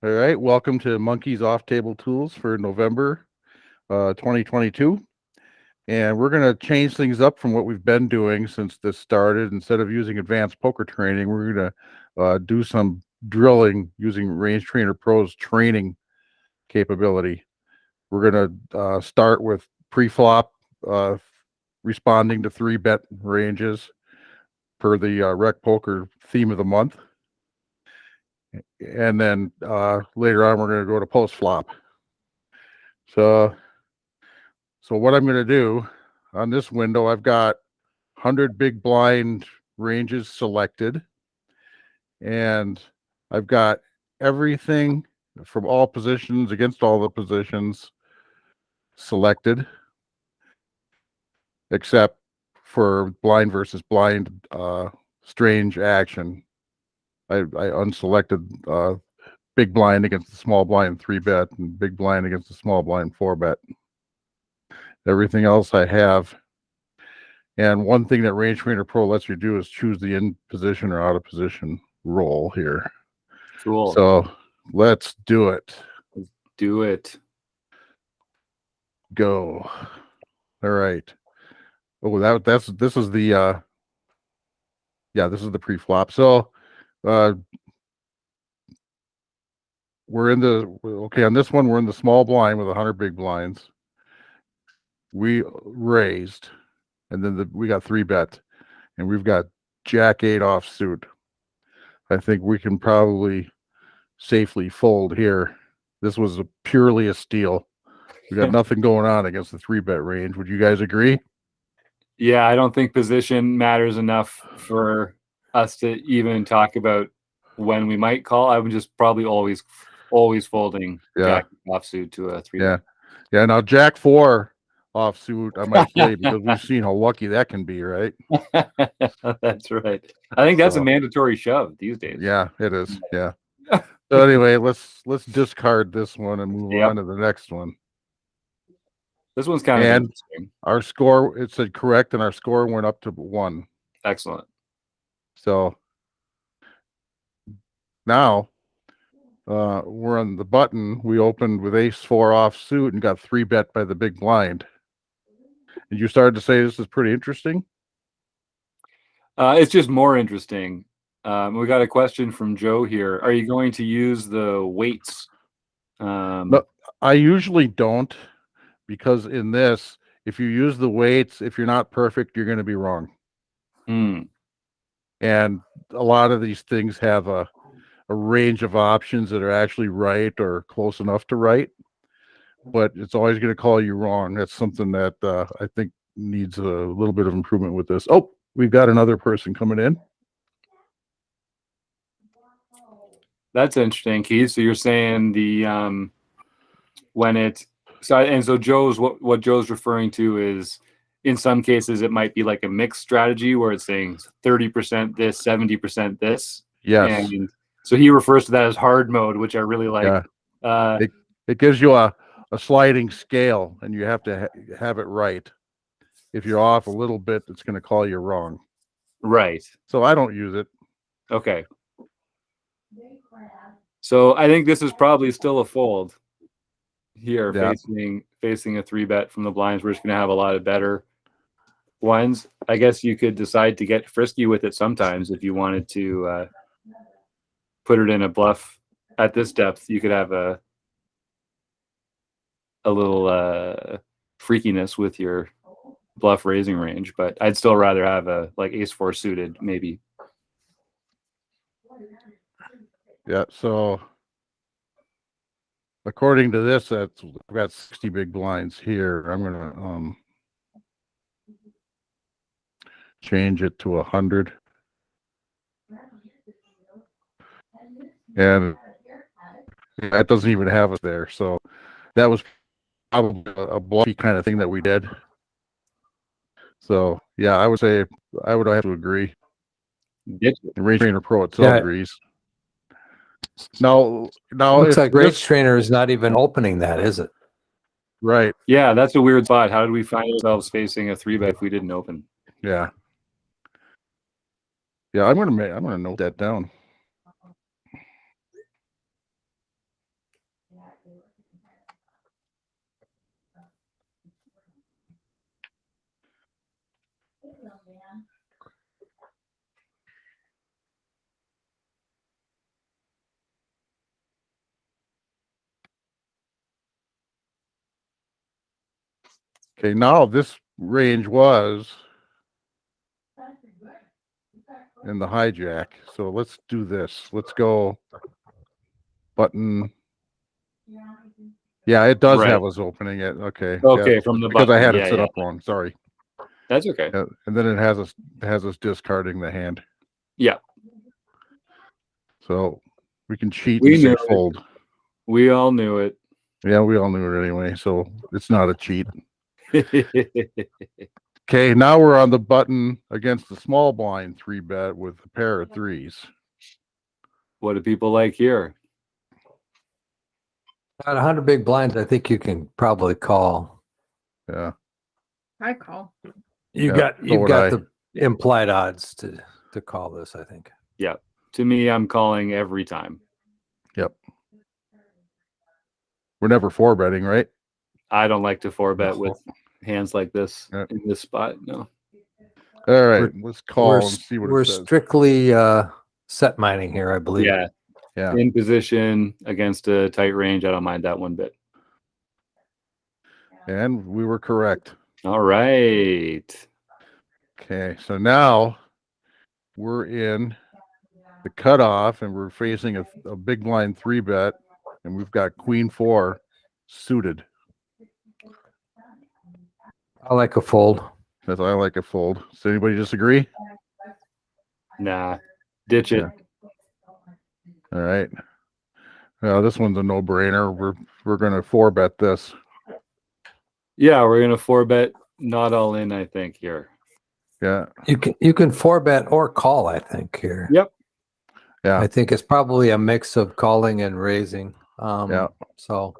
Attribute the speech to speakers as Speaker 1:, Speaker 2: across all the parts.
Speaker 1: All right, welcome to Monkey's Off Table Tools for November 2022. And we're going to change things up from what we've been doing since this started. Instead of using advanced poker training, we're going to do some drilling using Range Trainer Pro's training capability. We're going to start with pre-flop, uh, responding to 3-bet ranges per the Rec Poker theme of the month. And then later on, we're going to go to post-flop. So what I'm going to do on this window, I've got 100 big blind ranges selected, and I've got everything from all positions against all the positions selected, except for blind versus blind strange action. I unselected big blind against the small blind 3-bet and big blind against the small blind 4-bet. Everything else I have. And one thing that Range Trainer Pro lets you do is choose the in position or out of position roll here.
Speaker 2: Cool.
Speaker 1: So let's do it.
Speaker 2: Let's do it.
Speaker 1: Go. All right. Oh, this is the this is the pre-flop. So we're in on this one, we're in the small blind with 100 big blinds. We raised, and then we got 3-bet, and we've got Jack 8 offsuit. I think we can probably safely fold here. This was purely a steal. We got nothing going on against the 3-bet range. Would you guys agree?
Speaker 2: Yeah, I don't think position matters enough for us to even talk about when we might call. I would just probably always folding Jack offsuit to a 3-bet.
Speaker 1: Yeah. Now Jack 4 offsuit, I might play because we've seen how lucky that can be, right?
Speaker 2: That's right. I think that's a mandatory shove these days.
Speaker 1: Yeah, it is. Yeah. So anyway, let's discard this one and move on to the next one.
Speaker 2: This one's kind of interesting.
Speaker 1: Our score, it said correct, and our score went up to 1.
Speaker 2: Excellent.
Speaker 1: So now we're on the button. We opened with ace 4 offsuit and got 3-bet by the big blind. And you started to say this is pretty interesting?
Speaker 2: It's just more interesting. We got a question from Joe here. Are you going to use the weights?
Speaker 1: No, I usually don't, because in this, if you use the weights, if you're not perfect, you're going to be wrong. And a lot of these things have a range of options that are actually right or close enough to right, but it's always going to call you wrong. That's something that I think needs a little bit of improvement with this. Oh, we've got another person coming in.
Speaker 2: That's interesting, Keith. So you're saying the so Joe's what Joe's referring to is, in some cases it might be like a mixed strategy where it's saying 30% this, 70% this.
Speaker 1: Yes.
Speaker 2: And so he refers to that as hard mode, which I really like.
Speaker 1: Yeah. It gives you a sliding scale, and you have to have it right. If you're off a little bit, it's going to call you wrong.
Speaker 2: Right.
Speaker 1: So I don't use it.
Speaker 2: Okay. So I think this is probably still a fold here, facing a 3-bet from the blinds. We're just going to have a lot of better ones. I guess you could decide to get frisky with it sometimes if you wanted to put it in a bluff at this depth. You could have a little freakiness with your bluff raising range, but I'd still rather have a like ace 4 suited maybe.
Speaker 1: Yeah, so according to this, I've got 60 big blinds here. I'm gonna change it to 100, and that doesn't even have us there. So that was probably a bluffy kind of thing that we did. So yeah, I would say I would have to agree. The Range Trainer Pro itself agrees. Now
Speaker 3: looks like Range Trainer is not even opening that, is it?
Speaker 1: Right.
Speaker 2: Yeah, that's a weird spot. How did we find ourselves facing a 3-bet if we didn't open?
Speaker 1: Yeah. Yeah, I'm gonna note that down. Okay, now this range was in the hijack. So let's do this. Let's go button. Yeah, it does
Speaker 2: Right.
Speaker 1: have us opening it. Okay.
Speaker 2: Okay,
Speaker 1: yeah,
Speaker 2: from the
Speaker 1: because I
Speaker 2: button.
Speaker 1: had
Speaker 2: Yeah,
Speaker 1: it set
Speaker 2: yeah.
Speaker 1: up wrong. Sorry.
Speaker 2: That's okay.
Speaker 1: Yeah, and then it has us discarding the hand.
Speaker 2: Yeah.
Speaker 1: So we can cheat
Speaker 2: We
Speaker 1: and
Speaker 2: knew
Speaker 1: say
Speaker 2: it.
Speaker 1: fold.
Speaker 2: We all knew it.
Speaker 1: Yeah, we all knew it anyway. So it's not a cheat. Okay, now we're on the button against the small blind 3-bet with a pair of threes.
Speaker 2: What do people like here?
Speaker 3: At 100 big blinds, I think you can probably call.
Speaker 1: Yeah.
Speaker 4: I call.
Speaker 3: You've
Speaker 1: Yeah, so
Speaker 3: you've
Speaker 1: would
Speaker 3: got
Speaker 1: I.
Speaker 3: the implied odds to call this, I think.
Speaker 2: Yeah. To me, I'm calling every time.
Speaker 1: Yep. We're never 4-betting, right?
Speaker 2: I don't like to 4-bet
Speaker 1: No.
Speaker 2: with hands like this
Speaker 1: Yeah.
Speaker 2: in this spot. No.
Speaker 1: All right,
Speaker 3: We're-
Speaker 1: let's call and see what
Speaker 3: we're
Speaker 1: it says.
Speaker 3: strictly set mining here, I believe.
Speaker 2: Yeah.
Speaker 1: Yeah.
Speaker 2: In position against a tight range. I don't mind that one bit.
Speaker 1: And we were correct.
Speaker 2: All right.
Speaker 1: Okay, so now we're in the cutoff and we're facing a big blind 3-bet, and we've got queen 4 suited.
Speaker 3: I like a fold.
Speaker 1: That's I like a fold. Does anybody disagree?
Speaker 2: Nah. Ditch it.
Speaker 1: Yeah. All right. This one's a no-brainer. We're gonna 4-bet this.
Speaker 2: Yeah, we're gonna 4-bet not all in, I think, here.
Speaker 1: Yeah.
Speaker 3: You can 4-bet or call, I think, here.
Speaker 2: Yep.
Speaker 1: Yeah.
Speaker 3: I think it's probably a mix of calling and raising.
Speaker 1: Yeah.
Speaker 3: So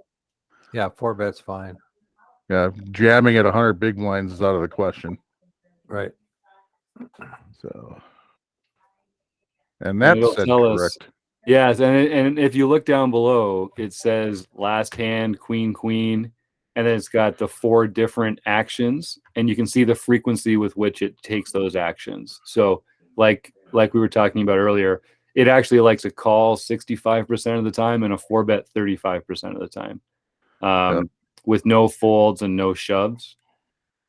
Speaker 3: yeah, 4-bet's fine.
Speaker 1: Yeah. Jamming at 100 big blinds is out of the question.
Speaker 3: Right.
Speaker 1: So, and
Speaker 2: And
Speaker 1: that's
Speaker 2: it'll
Speaker 1: said
Speaker 2: tell us-
Speaker 1: correct.
Speaker 2: Yes, and if you look down below, it says last hand, queen, queen, and then it's got the 4 different actions, and you can see the frequency with which it takes those actions. So, like we were talking about earlier, it actually likes a call 65% of the time and a 4-bet 35% of the time, with no folds and no shoves.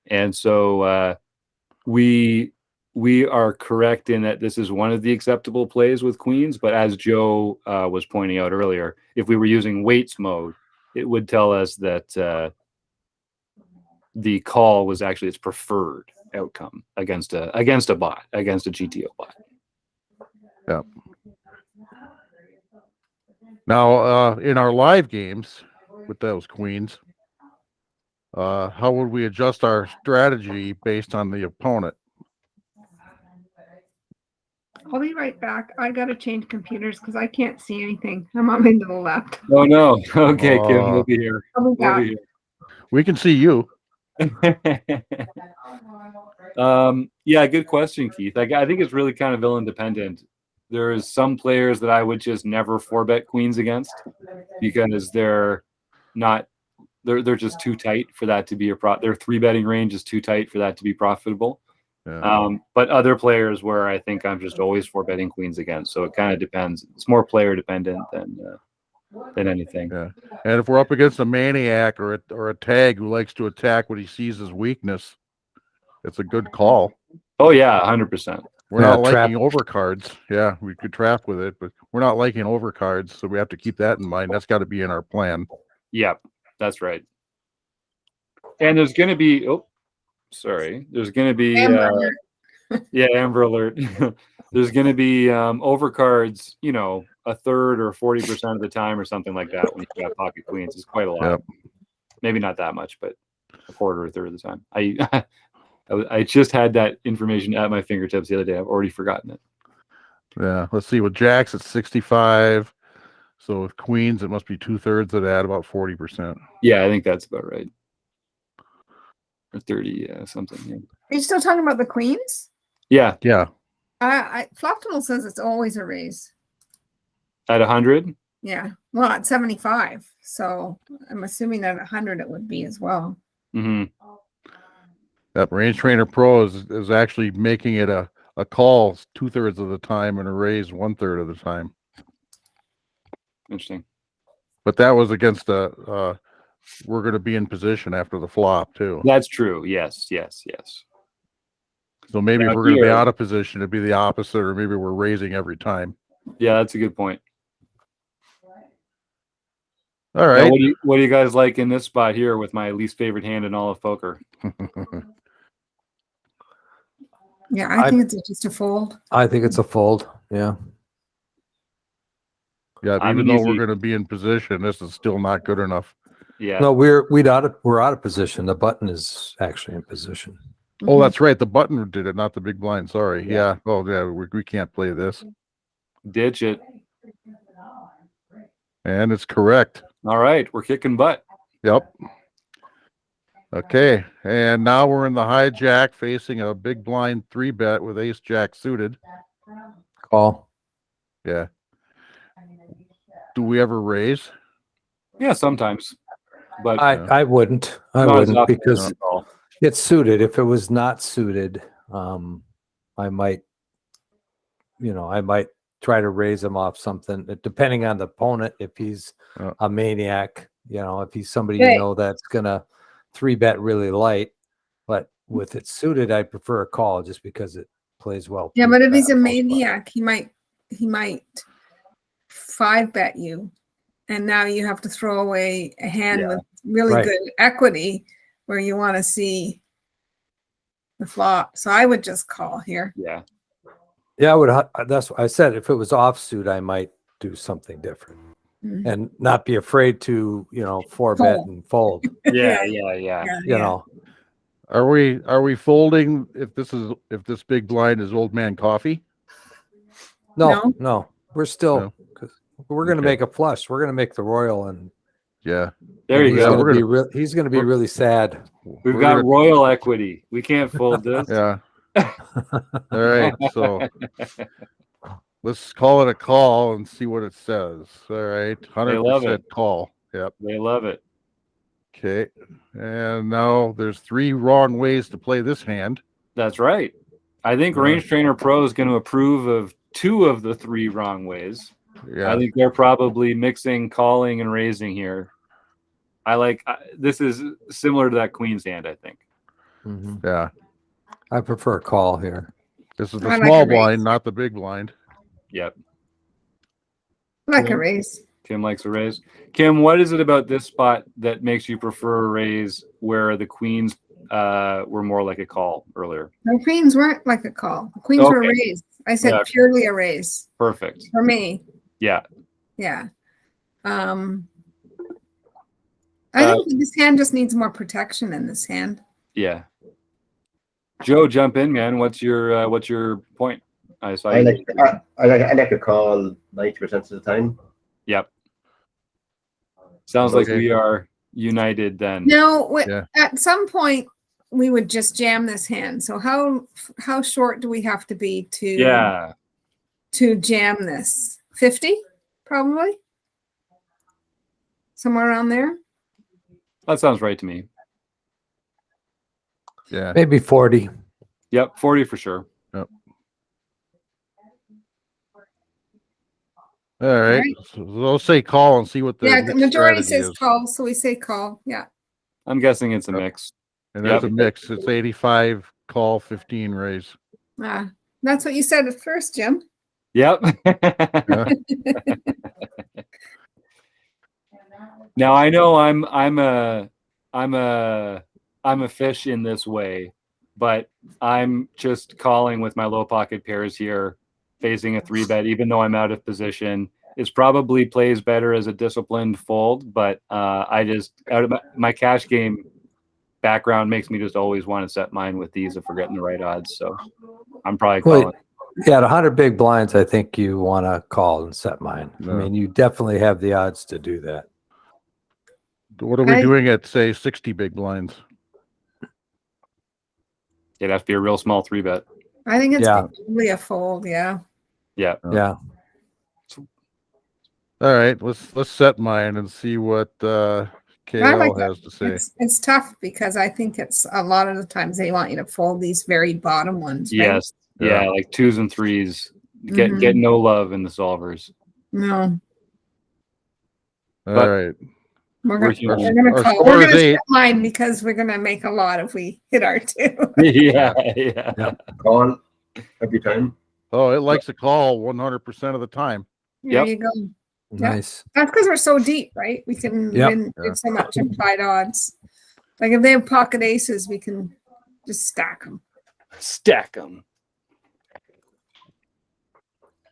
Speaker 2: And so we are correct in that this is one of the acceptable plays with queens, but as Joe was pointing out earlier, if we were using weights mode, it would tell us that the call was actually its preferred outcome against a bot, against a GTO bot.
Speaker 1: Yeah. Now, in our live games with those queens, how would we adjust our strategy based on the opponent?
Speaker 4: I'll be right back. I gotta change computers because I can't see anything. I'm on to the left.
Speaker 2: Oh no. Okay, Kim,
Speaker 1: Oh.
Speaker 2: we'll be here.
Speaker 4: I'll be
Speaker 2: We'll
Speaker 4: back.
Speaker 2: be
Speaker 1: We can see you.
Speaker 2: here. Yeah, good question, Keith. I think it's really kind of villain dependent. There's some players that I would just never 4-bet queens against because they're just too tight for that to be their 3-betting range is too tight for that to be profitable.
Speaker 1: Yeah.
Speaker 2: But other players where I think I'm just always 4-betting queens against. So it kind of depends. It's more player dependent than anything.
Speaker 1: Yeah. And if we're up against a maniac or a tag who likes to attack what he sees as weakness, it's a good call.
Speaker 2: Oh yeah, 100%.
Speaker 1: We're
Speaker 3: Yeah,
Speaker 1: not
Speaker 3: trap.
Speaker 1: liking overcards. Yeah, we could trap with it, but we're not liking overcards, so we have to keep that in mind. That's got to be in our plan.
Speaker 2: Yep, that's right. And there's going to be there's going to be
Speaker 4: Amber alert.
Speaker 2: yeah, Amber Alert. There's going to be overcards, a third or 40% of the time or something like that when you got pocket queens. It's quite a lot.
Speaker 1: Yep.
Speaker 2: Maybe not that much, but a quarter or a third of the time. I just had that information at my fingertips the other day. I've already forgotten it.
Speaker 1: Yeah. Let's see. With jacks, it's 65. So with queens, it must be 2/3 of that, about 40%.
Speaker 2: Yeah, I think that's about right. Or 30 something. Yeah.
Speaker 4: Are you still talking about the queens?
Speaker 2: Yeah,
Speaker 1: Yeah.
Speaker 4: Floptimal says it's always a raise.
Speaker 2: at 100.
Speaker 4: Yeah. Well, at 75. So I'm assuming that at 100 it would be as well.
Speaker 2: Hmm.
Speaker 1: That Range Trainer Pro is actually making it a call 2/3 of the time and a raise 1/3 of the time.
Speaker 2: Interesting.
Speaker 1: But that was against we're going to be in position after the flop too.
Speaker 2: That's true. Yes.
Speaker 1: So maybe
Speaker 2: Now
Speaker 1: if we're going to be
Speaker 2: here-
Speaker 1: out of position, it'd be the opposite, or maybe we're raising every time.
Speaker 2: Yeah, that's a good point.
Speaker 1: All
Speaker 2: Now,
Speaker 1: right.
Speaker 2: what do you guys like in this spot here with my least favorite hand in all of poker?
Speaker 4: Yeah, I think it's just a fold.
Speaker 3: I think it's a fold. Yeah.
Speaker 1: Yeah,
Speaker 2: I'm
Speaker 1: even though we're
Speaker 2: easy.
Speaker 1: going to be in position, this is still not good enough.
Speaker 2: Yeah.
Speaker 3: No, we're out of position. The button is actually in position.
Speaker 1: Oh,
Speaker 4: Mhm.
Speaker 1: that's right. The button did it, not the big blind. Sorry.
Speaker 2: Yeah.
Speaker 1: Yeah. Oh, yeah. We can't play this.
Speaker 2: Ditch it.
Speaker 1: And it's correct.
Speaker 2: All right, we're kicking butt.
Speaker 1: Yep. Okay. And now we're in the hijack facing a big blind 3-bet with ace jack suited.
Speaker 3: Call.
Speaker 1: Yeah. Do we ever raise?
Speaker 2: Yeah, sometimes. But
Speaker 3: I wouldn't. I
Speaker 2: not as
Speaker 3: wouldn't
Speaker 2: often
Speaker 3: because
Speaker 2: as all.
Speaker 3: it's suited. If it was not suited, I might try to raise him off something, depending on the opponent. If he's
Speaker 1: Yeah.
Speaker 3: a maniac, if he's somebody
Speaker 4: Right.
Speaker 3: that's gonna 3-bet really light. But with it suited, I prefer a call just because it plays well.
Speaker 4: Yeah, but if he's a
Speaker 3: post flop.
Speaker 4: maniac, he might 5-bet you, and now you have to throw away a hand
Speaker 2: Yeah.
Speaker 4: with really
Speaker 3: Right.
Speaker 4: good equity where you want to see the flop. So I would just call here.
Speaker 2: Yeah.
Speaker 3: Yeah, I would. That's what I said. If it was offsuit, I might do something different
Speaker 4: Mhm.
Speaker 3: and not be afraid to, 4-bet
Speaker 4: Fold.
Speaker 3: and fold.
Speaker 2: Yeah.
Speaker 3: You know,
Speaker 1: Are we folding if this big blind is old man coffee?
Speaker 3: no, we're still.
Speaker 1: No.
Speaker 3: 'Cause we're going to
Speaker 1: Okay.
Speaker 3: make a flush. We're going to make the royal, and
Speaker 1: Yeah.
Speaker 2: There you
Speaker 3: he's
Speaker 1: Yeah,
Speaker 2: go.
Speaker 3: going to
Speaker 1: we're
Speaker 3: be he's going to be really sad.
Speaker 2: We've
Speaker 1: we're
Speaker 2: got
Speaker 1: gonna-
Speaker 2: royal equity. We can't fold this.
Speaker 1: Yeah. All right. So let's call it a call and see what it says. All right.
Speaker 2: love
Speaker 1: 100% call. Yep.
Speaker 2: They love it.
Speaker 1: Okay. And now there's 3 wrong ways to play this hand.
Speaker 2: That's right. I think
Speaker 1: Yeah.
Speaker 2: Range Trainer Pro is going to approve of 2 of the 3 wrong ways.
Speaker 1: Yeah.
Speaker 2: I think they're probably mixing calling and raising here. This is similar to that Queen's hand, I think.
Speaker 3: Mhm.
Speaker 1: Yeah.
Speaker 3: I prefer a call here.
Speaker 1: This is the
Speaker 4: I like
Speaker 1: small
Speaker 4: a raise.
Speaker 1: blind, not the big blind.
Speaker 2: Yep.
Speaker 4: Like a raise.
Speaker 2: Kim likes a raise. Kim, what is it about this spot that makes you prefer a raise where the queens were more like a call earlier?
Speaker 4: The queens weren't like a call. The queens were
Speaker 2: Okay.
Speaker 4: raised. I said
Speaker 2: Yeah.
Speaker 4: purely a raise
Speaker 2: Perfect.
Speaker 4: for me.
Speaker 2: Yeah.
Speaker 4: Yeah. I think this hand just needs more protection in this hand.
Speaker 2: Yeah. Joe, jump in, man. What's your point? I saw
Speaker 5: I
Speaker 2: you.
Speaker 5: like a call 90% of the time.
Speaker 2: Yep. Sounds like
Speaker 1: Okay.
Speaker 2: we are united then.
Speaker 4: No,
Speaker 1: Yeah.
Speaker 4: at some point we would just jam this hand. So how short do we have to be
Speaker 2: Yeah.
Speaker 4: to jam this? 50 probably? Somewhere around there?
Speaker 2: That sounds right to me.
Speaker 1: Yeah.
Speaker 3: Maybe 40.
Speaker 2: Yep. 40 for sure.
Speaker 1: All right.
Speaker 4: Right.
Speaker 1: So let's say call and see what the
Speaker 4: Yeah,
Speaker 1: mixed
Speaker 4: majority
Speaker 1: strategy
Speaker 4: says
Speaker 1: is.
Speaker 4: call, so we say call. Yeah.
Speaker 2: I'm guessing it's a
Speaker 1: Yep.
Speaker 2: mix.
Speaker 1: And there's
Speaker 2: Yep.
Speaker 1: a mix. It's 85 call, 15 raise.
Speaker 4: That's what you said at first, Jim.
Speaker 2: Yep. Now I know I'm a fish in this way, but I'm just calling with my low pocket pairs here, facing a 3-bet, even though I'm out of position. It probably plays better as a disciplined fold, but I just out of my cash game background makes me just always want to set mine with these if we're getting the right odds. So I'm probably
Speaker 3: Well,
Speaker 2: calling.
Speaker 3: Yeah, at 100 big blinds, I think you want to call and set mine.
Speaker 1: No.
Speaker 3: I mean, you definitely have the odds to do that.
Speaker 1: What are we
Speaker 4: I-
Speaker 1: doing at, say, 60 big blinds?
Speaker 2: It'd have to be a real small 3-bet.
Speaker 4: I think it's
Speaker 3: Yeah.
Speaker 4: probably a fold. Yeah.
Speaker 2: Yeah.
Speaker 1: Oh.
Speaker 3: Yeah.
Speaker 1: All right, let's set mine and see what
Speaker 4: I
Speaker 1: KL
Speaker 4: like that.
Speaker 1: has to say.
Speaker 4: It's tough because I think it's a lot of the times they want you to fold these very bottom ones, right?
Speaker 2: Yes. Yeah, like 2s and 3s. Get
Speaker 4: Mhm.
Speaker 2: no love in the solvers.
Speaker 4: No,
Speaker 1: All
Speaker 2: But
Speaker 1: right.
Speaker 4: we're
Speaker 2: We're
Speaker 4: gonna
Speaker 2: human.
Speaker 4: we're gonna
Speaker 1: Our
Speaker 4: call.
Speaker 1: score
Speaker 4: We're
Speaker 1: is
Speaker 4: gonna
Speaker 1: 8.
Speaker 4: set mine because we're gonna make a lot if we hit our 2.
Speaker 2: yeah.
Speaker 5: Call every time.
Speaker 1: Oh, it likes to call 100% of the time.
Speaker 4: There
Speaker 2: Yep.
Speaker 4: you go. Yeah.
Speaker 3: Nice.
Speaker 4: That's because we're so deep, right? We can
Speaker 3: Yep.
Speaker 4: win
Speaker 1: Yeah.
Speaker 4: with so much implied odds. Like if they have pocket aces, we can just stack them.
Speaker 2: Stack them.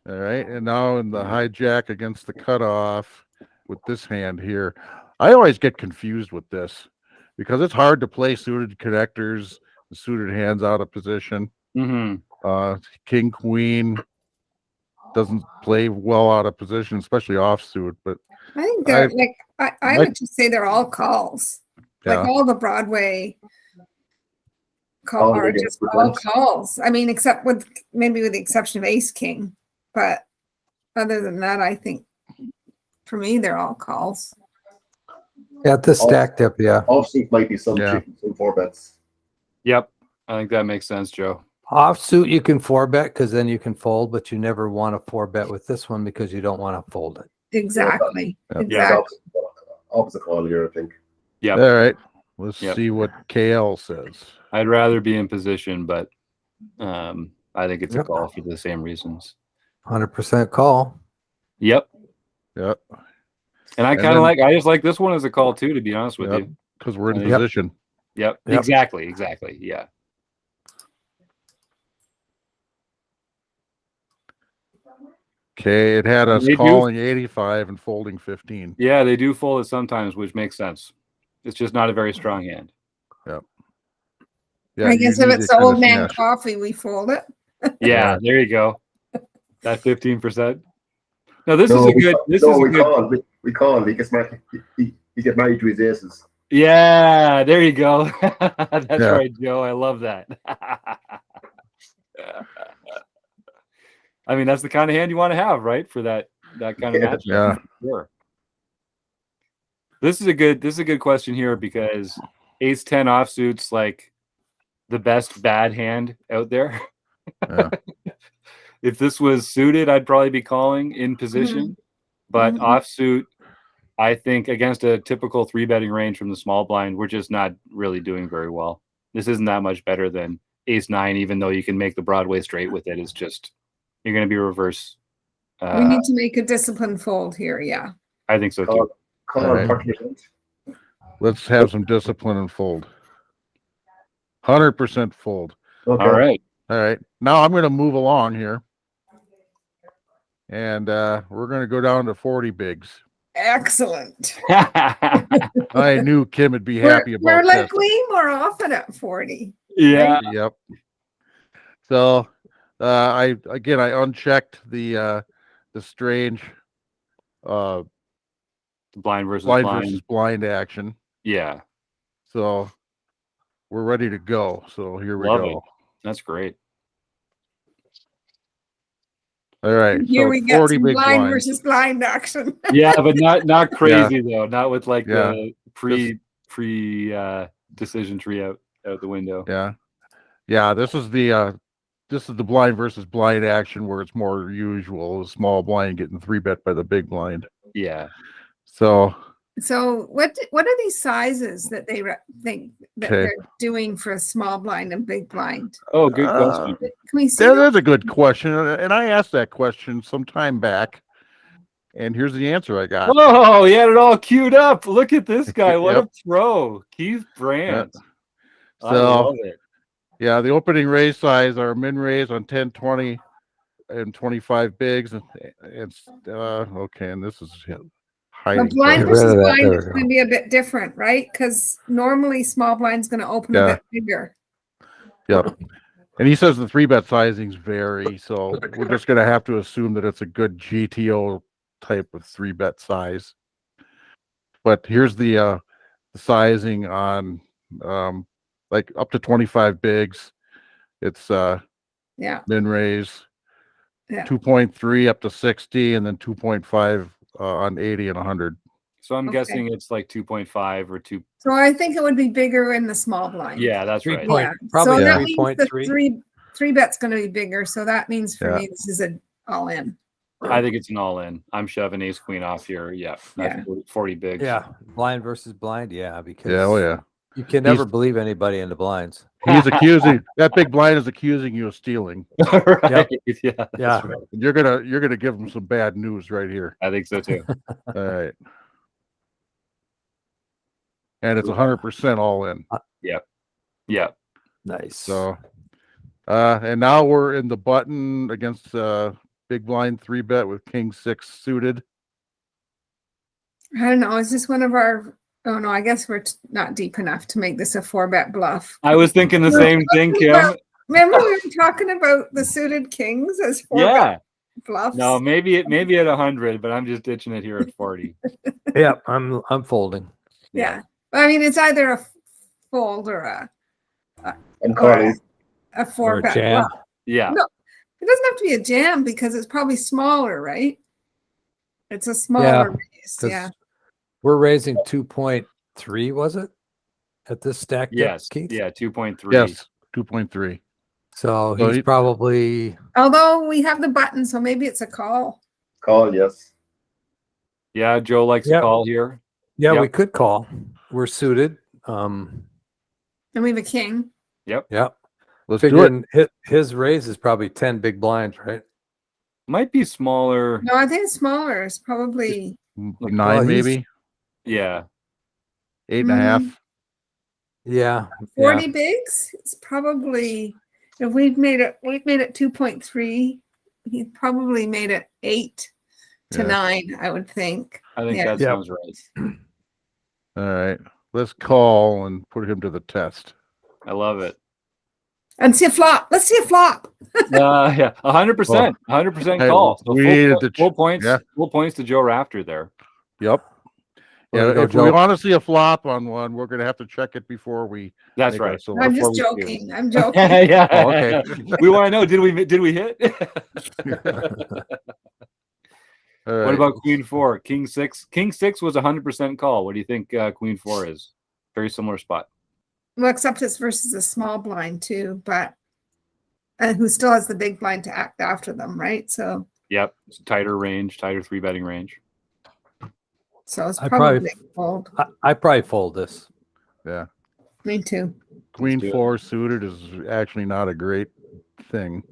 Speaker 1: All right, and now in the hijack against the cutoff with this hand here, I always get confused with this because it's hard to play suited connectors, suited hands out of position. King Queen doesn't play well out of position, especially offsuit. But
Speaker 4: I think they're I
Speaker 1: like-
Speaker 4: would just say they're all calls. Like
Speaker 1: yeah,
Speaker 4: all the Broadway
Speaker 5: All
Speaker 4: are
Speaker 5: the
Speaker 4: just
Speaker 5: good
Speaker 4: all
Speaker 5: ones.
Speaker 4: calls. I mean, except with maybe with the exception of Ace King. But other than that, I think for me they're all calls.
Speaker 3: Yeah, this stacked up. Yeah.
Speaker 5: Offsuit might be some
Speaker 1: Yeah.
Speaker 5: some 4 bets.
Speaker 2: Yep. I think that makes sense, Joe.
Speaker 3: Offsuit, you can 4-bet because then you can fold, but you never want to 4-bet with this one because you don't want to fold it.
Speaker 4: Exactly.
Speaker 1: Yeah.
Speaker 4: Exactly.
Speaker 5: Opposite call here, I think.
Speaker 2: Yep.
Speaker 1: all right. Let's
Speaker 2: Yep.
Speaker 1: see what KL says.
Speaker 2: I'd rather be in position, but I think it's a
Speaker 3: Yep.
Speaker 2: call for the same reasons.
Speaker 3: 100% call.
Speaker 2: Yep.
Speaker 1: Yeah,
Speaker 2: And I
Speaker 1: And
Speaker 2: kind of
Speaker 1: then-
Speaker 2: I just like this one as a call too, to be honest with
Speaker 1: Yep.
Speaker 2: you.
Speaker 1: because we're in
Speaker 2: Yep.
Speaker 1: position.
Speaker 2: Yep.
Speaker 3: Yep.
Speaker 2: Exactly. Yeah.
Speaker 1: Okay, it had us
Speaker 2: They do-
Speaker 1: calling 85 and folding 15.
Speaker 2: Yeah, they do fold it sometimes, which makes sense. It's just not a very strong hand.
Speaker 1: Yeah,
Speaker 4: I
Speaker 1: you
Speaker 4: guess if
Speaker 1: need
Speaker 4: it's
Speaker 1: to kinda
Speaker 4: old man
Speaker 1: smash.
Speaker 4: coffee, we fold it.
Speaker 2: Yeah,
Speaker 1: Yeah.
Speaker 2: there you go. That 15%. No, this
Speaker 5: No,
Speaker 2: is a good. This
Speaker 5: no,
Speaker 2: is a
Speaker 5: we
Speaker 2: good.
Speaker 5: call. We call. He gets married. He get married to his aces.
Speaker 2: Yeah, there you go. That's
Speaker 1: Yeah.
Speaker 2: right, Joe. I love that. I mean, that's the kind of hand you want to have, right? For that kind of
Speaker 5: Yeah.
Speaker 2: matchup.
Speaker 1: Yeah.
Speaker 2: Sure. This is a good question here because ace 10 offsuits like the best bad hand out there.
Speaker 1: Yeah.
Speaker 2: If this was suited, I'd probably be calling in position. But
Speaker 4: Mhm.
Speaker 2: offsuit, I think against a typical 3-betting range from the small blind, we're just not really doing very well. This isn't that much better than ace 9, even though you can make the Broadway straight with it. It's just you're going to be reverse.
Speaker 4: We need to make a disciplined fold here. Yeah.
Speaker 2: I think so too.
Speaker 5: Call
Speaker 1: All right.
Speaker 5: 30%.
Speaker 1: Let's have some discipline and fold. 100% fold.
Speaker 5: Okay.
Speaker 2: All right.
Speaker 1: All right. Now I'm going to move along here. And we're going to go down to 40 bigs.
Speaker 4: Excellent.
Speaker 1: I knew Kim would be happy
Speaker 4: We're
Speaker 1: about
Speaker 4: like
Speaker 1: this.
Speaker 4: way more often at 40.
Speaker 2: Yeah.
Speaker 1: Yep. So I unchecked the strange
Speaker 2: Blind versus
Speaker 1: blind
Speaker 2: blind.
Speaker 1: versus blind action.
Speaker 2: Yeah.
Speaker 1: So we're ready to go. So here we
Speaker 2: Love
Speaker 1: go.
Speaker 2: it. That's great.
Speaker 1: All right.
Speaker 4: Here
Speaker 1: so
Speaker 4: we get
Speaker 1: 40
Speaker 4: some
Speaker 1: big
Speaker 4: blind
Speaker 1: blinds.
Speaker 4: versus blind action.
Speaker 2: Yeah, but not crazy though. Not with like
Speaker 1: Yeah.
Speaker 2: the pre decision tree out the window.
Speaker 1: Yeah. Yeah. This is the blind versus blind action where it's more usual. The small blind getting 3-bet by the big blind.
Speaker 2: Yeah.
Speaker 1: So
Speaker 4: So what are these sizes that they think that
Speaker 1: Okay.
Speaker 4: they're doing for a small blind and big blind?
Speaker 2: Oh, good question.
Speaker 4: Can we see
Speaker 1: that
Speaker 4: them?
Speaker 1: is a good question. And I asked that question some time back. And here's the answer I got.
Speaker 2: Whoa, he had it all queued up. Look at this guy. What
Speaker 1: Yep.
Speaker 2: a pro. Keith Brandt. I
Speaker 1: So
Speaker 2: love it.
Speaker 1: yeah, the opening raise size are min raise on 10, 20, and 25 bigs. It's okay, and this is hiding.
Speaker 4: But blind
Speaker 3: Get rid of
Speaker 4: versus
Speaker 3: that.
Speaker 4: blind
Speaker 3: There
Speaker 4: is
Speaker 3: we
Speaker 4: going to be a bit different, right? Because normally small blind's going to open a
Speaker 1: Yeah.
Speaker 4: bit bigger.
Speaker 1: Yep. And he says the 3-bet sizings vary, so we're just going to have to assume that it's a good GTO type of 3-bet size. But here's the sizing on like up to 25 bigs. It's
Speaker 4: Yeah.
Speaker 1: min raise
Speaker 4: Yeah.
Speaker 1: 2.3 up to 60, and then 2.5 on 80 and 100.
Speaker 2: So I'm
Speaker 4: Okay.
Speaker 2: guessing it's like 2.5 or 2.
Speaker 4: So I think it would be bigger in the small blind.
Speaker 2: Yeah, that's
Speaker 3: Three
Speaker 2: right.
Speaker 3: point-
Speaker 4: Yeah.
Speaker 3: probably
Speaker 4: so that means the
Speaker 3: 3.3.
Speaker 4: three bet's going to be bigger. So that means for
Speaker 1: Yeah.
Speaker 4: me, this is an all in.
Speaker 2: I think it's an all in. I'm shoving ace queen off here. Yeah. That's
Speaker 4: Yeah.
Speaker 2: 40 bigs.
Speaker 3: Yeah, blind versus blind. Yeah, because
Speaker 1: Yeah, oh yeah.
Speaker 3: you can never believe anybody in the blinds.
Speaker 1: He's accusing that big blind is accusing you of stealing.
Speaker 2: Right. Yeah. That's
Speaker 3: Yeah.
Speaker 2: right.
Speaker 1: And you're gonna give him some bad news right here.
Speaker 2: I think so too.
Speaker 1: All right. And it's 100% all in.
Speaker 2: Yeah.
Speaker 3: Nice.
Speaker 1: So, and now we're in the button against big blind 3-bet with king 6 suited.
Speaker 4: I don't know. Is this one of our? Oh no, I guess we're not deep enough to make this a 4-bet bluff.
Speaker 2: I was thinking the same thing, Kim.
Speaker 4: Remember we were talking about the suited kings as 4-bet
Speaker 2: Yeah.
Speaker 4: bluffs?
Speaker 2: No, maybe at 100, but I'm just ditching it here at 40.
Speaker 3: yeah, I'm folding.
Speaker 4: Yeah. I mean, it's either a fold or
Speaker 5: I'm calling.
Speaker 4: a
Speaker 3: Or a
Speaker 4: 4-bet
Speaker 3: jam.
Speaker 4: bluff.
Speaker 2: Yeah.
Speaker 4: No, it doesn't have to be a jam because it's probably smaller, right? It's a smaller raise.
Speaker 3: 'Cause
Speaker 4: Yeah.
Speaker 3: We're raising 2.3, was it? At this stack depth,
Speaker 2: Yes.
Speaker 3: Keith?
Speaker 2: Yeah. 2.3.
Speaker 1: Yes, 2.3.
Speaker 3: So
Speaker 1: So
Speaker 3: he's
Speaker 1: he-
Speaker 3: probably
Speaker 4: Although we have the button, so maybe it's a call.
Speaker 5: Call, yes.
Speaker 2: Yeah. Joe likes
Speaker 3: Yep.
Speaker 2: a call here.
Speaker 3: yeah,
Speaker 2: Yep.
Speaker 3: we could call. We're suited.
Speaker 4: And we have a king.
Speaker 3: Yeah.
Speaker 1: Let's do it.
Speaker 3: Figuring his raise is probably 10 big blinds, right?
Speaker 2: Might be smaller.
Speaker 4: No, I think it's smaller. It's probably
Speaker 1: 9
Speaker 3: well, he's-
Speaker 1: maybe,
Speaker 2: Yeah.
Speaker 1: 8.5.
Speaker 3: Yeah.
Speaker 4: 40 bigs. It's probably if we've made it 2.3. He probably made it 8 to
Speaker 1: Yeah.
Speaker 4: 9, I would think.
Speaker 2: I think
Speaker 4: Yeah.
Speaker 2: that
Speaker 3: Yep.
Speaker 2: sounds right.
Speaker 1: All right. Let's call and put him to the test.
Speaker 2: I love it.
Speaker 4: And see a flop. Let's see a flop.
Speaker 2: Yeah. 100%. 100%
Speaker 1: Hey,
Speaker 2: call. So
Speaker 1: we
Speaker 2: full,
Speaker 1: needed to
Speaker 2: full points.
Speaker 1: yeah.
Speaker 2: Full points to Joe Rafter there.
Speaker 1: Yep.
Speaker 3: Way
Speaker 1: Yeah,
Speaker 3: to go,
Speaker 1: if we
Speaker 3: Joe.
Speaker 1: want to see a flop on one, we're going to have to check it before we
Speaker 2: That's
Speaker 1: make our
Speaker 2: right.
Speaker 1: selection.
Speaker 4: I'm just
Speaker 2: before we do.
Speaker 4: joking. I'm joking.
Speaker 2: Yeah.
Speaker 1: Oh, okay.
Speaker 2: We want to know, did we hit?
Speaker 1: All
Speaker 2: What
Speaker 1: right.
Speaker 2: about Queen 4? King 6? King 6 was 100% call. What do you think Queen 4 is? Very similar spot.
Speaker 4: Well, except it's versus a small blind too, but and who still has the big blind to act after them, right? So
Speaker 2: Yep. It's a tighter range, tighter 3-betting range.
Speaker 4: it's
Speaker 3: I
Speaker 4: probably
Speaker 3: probably-
Speaker 4: fold.
Speaker 3: I probably fold this.
Speaker 1: Yeah.
Speaker 4: Me too.
Speaker 1: Queen
Speaker 2: do it.
Speaker 1: 4 suited is actually not a great thing.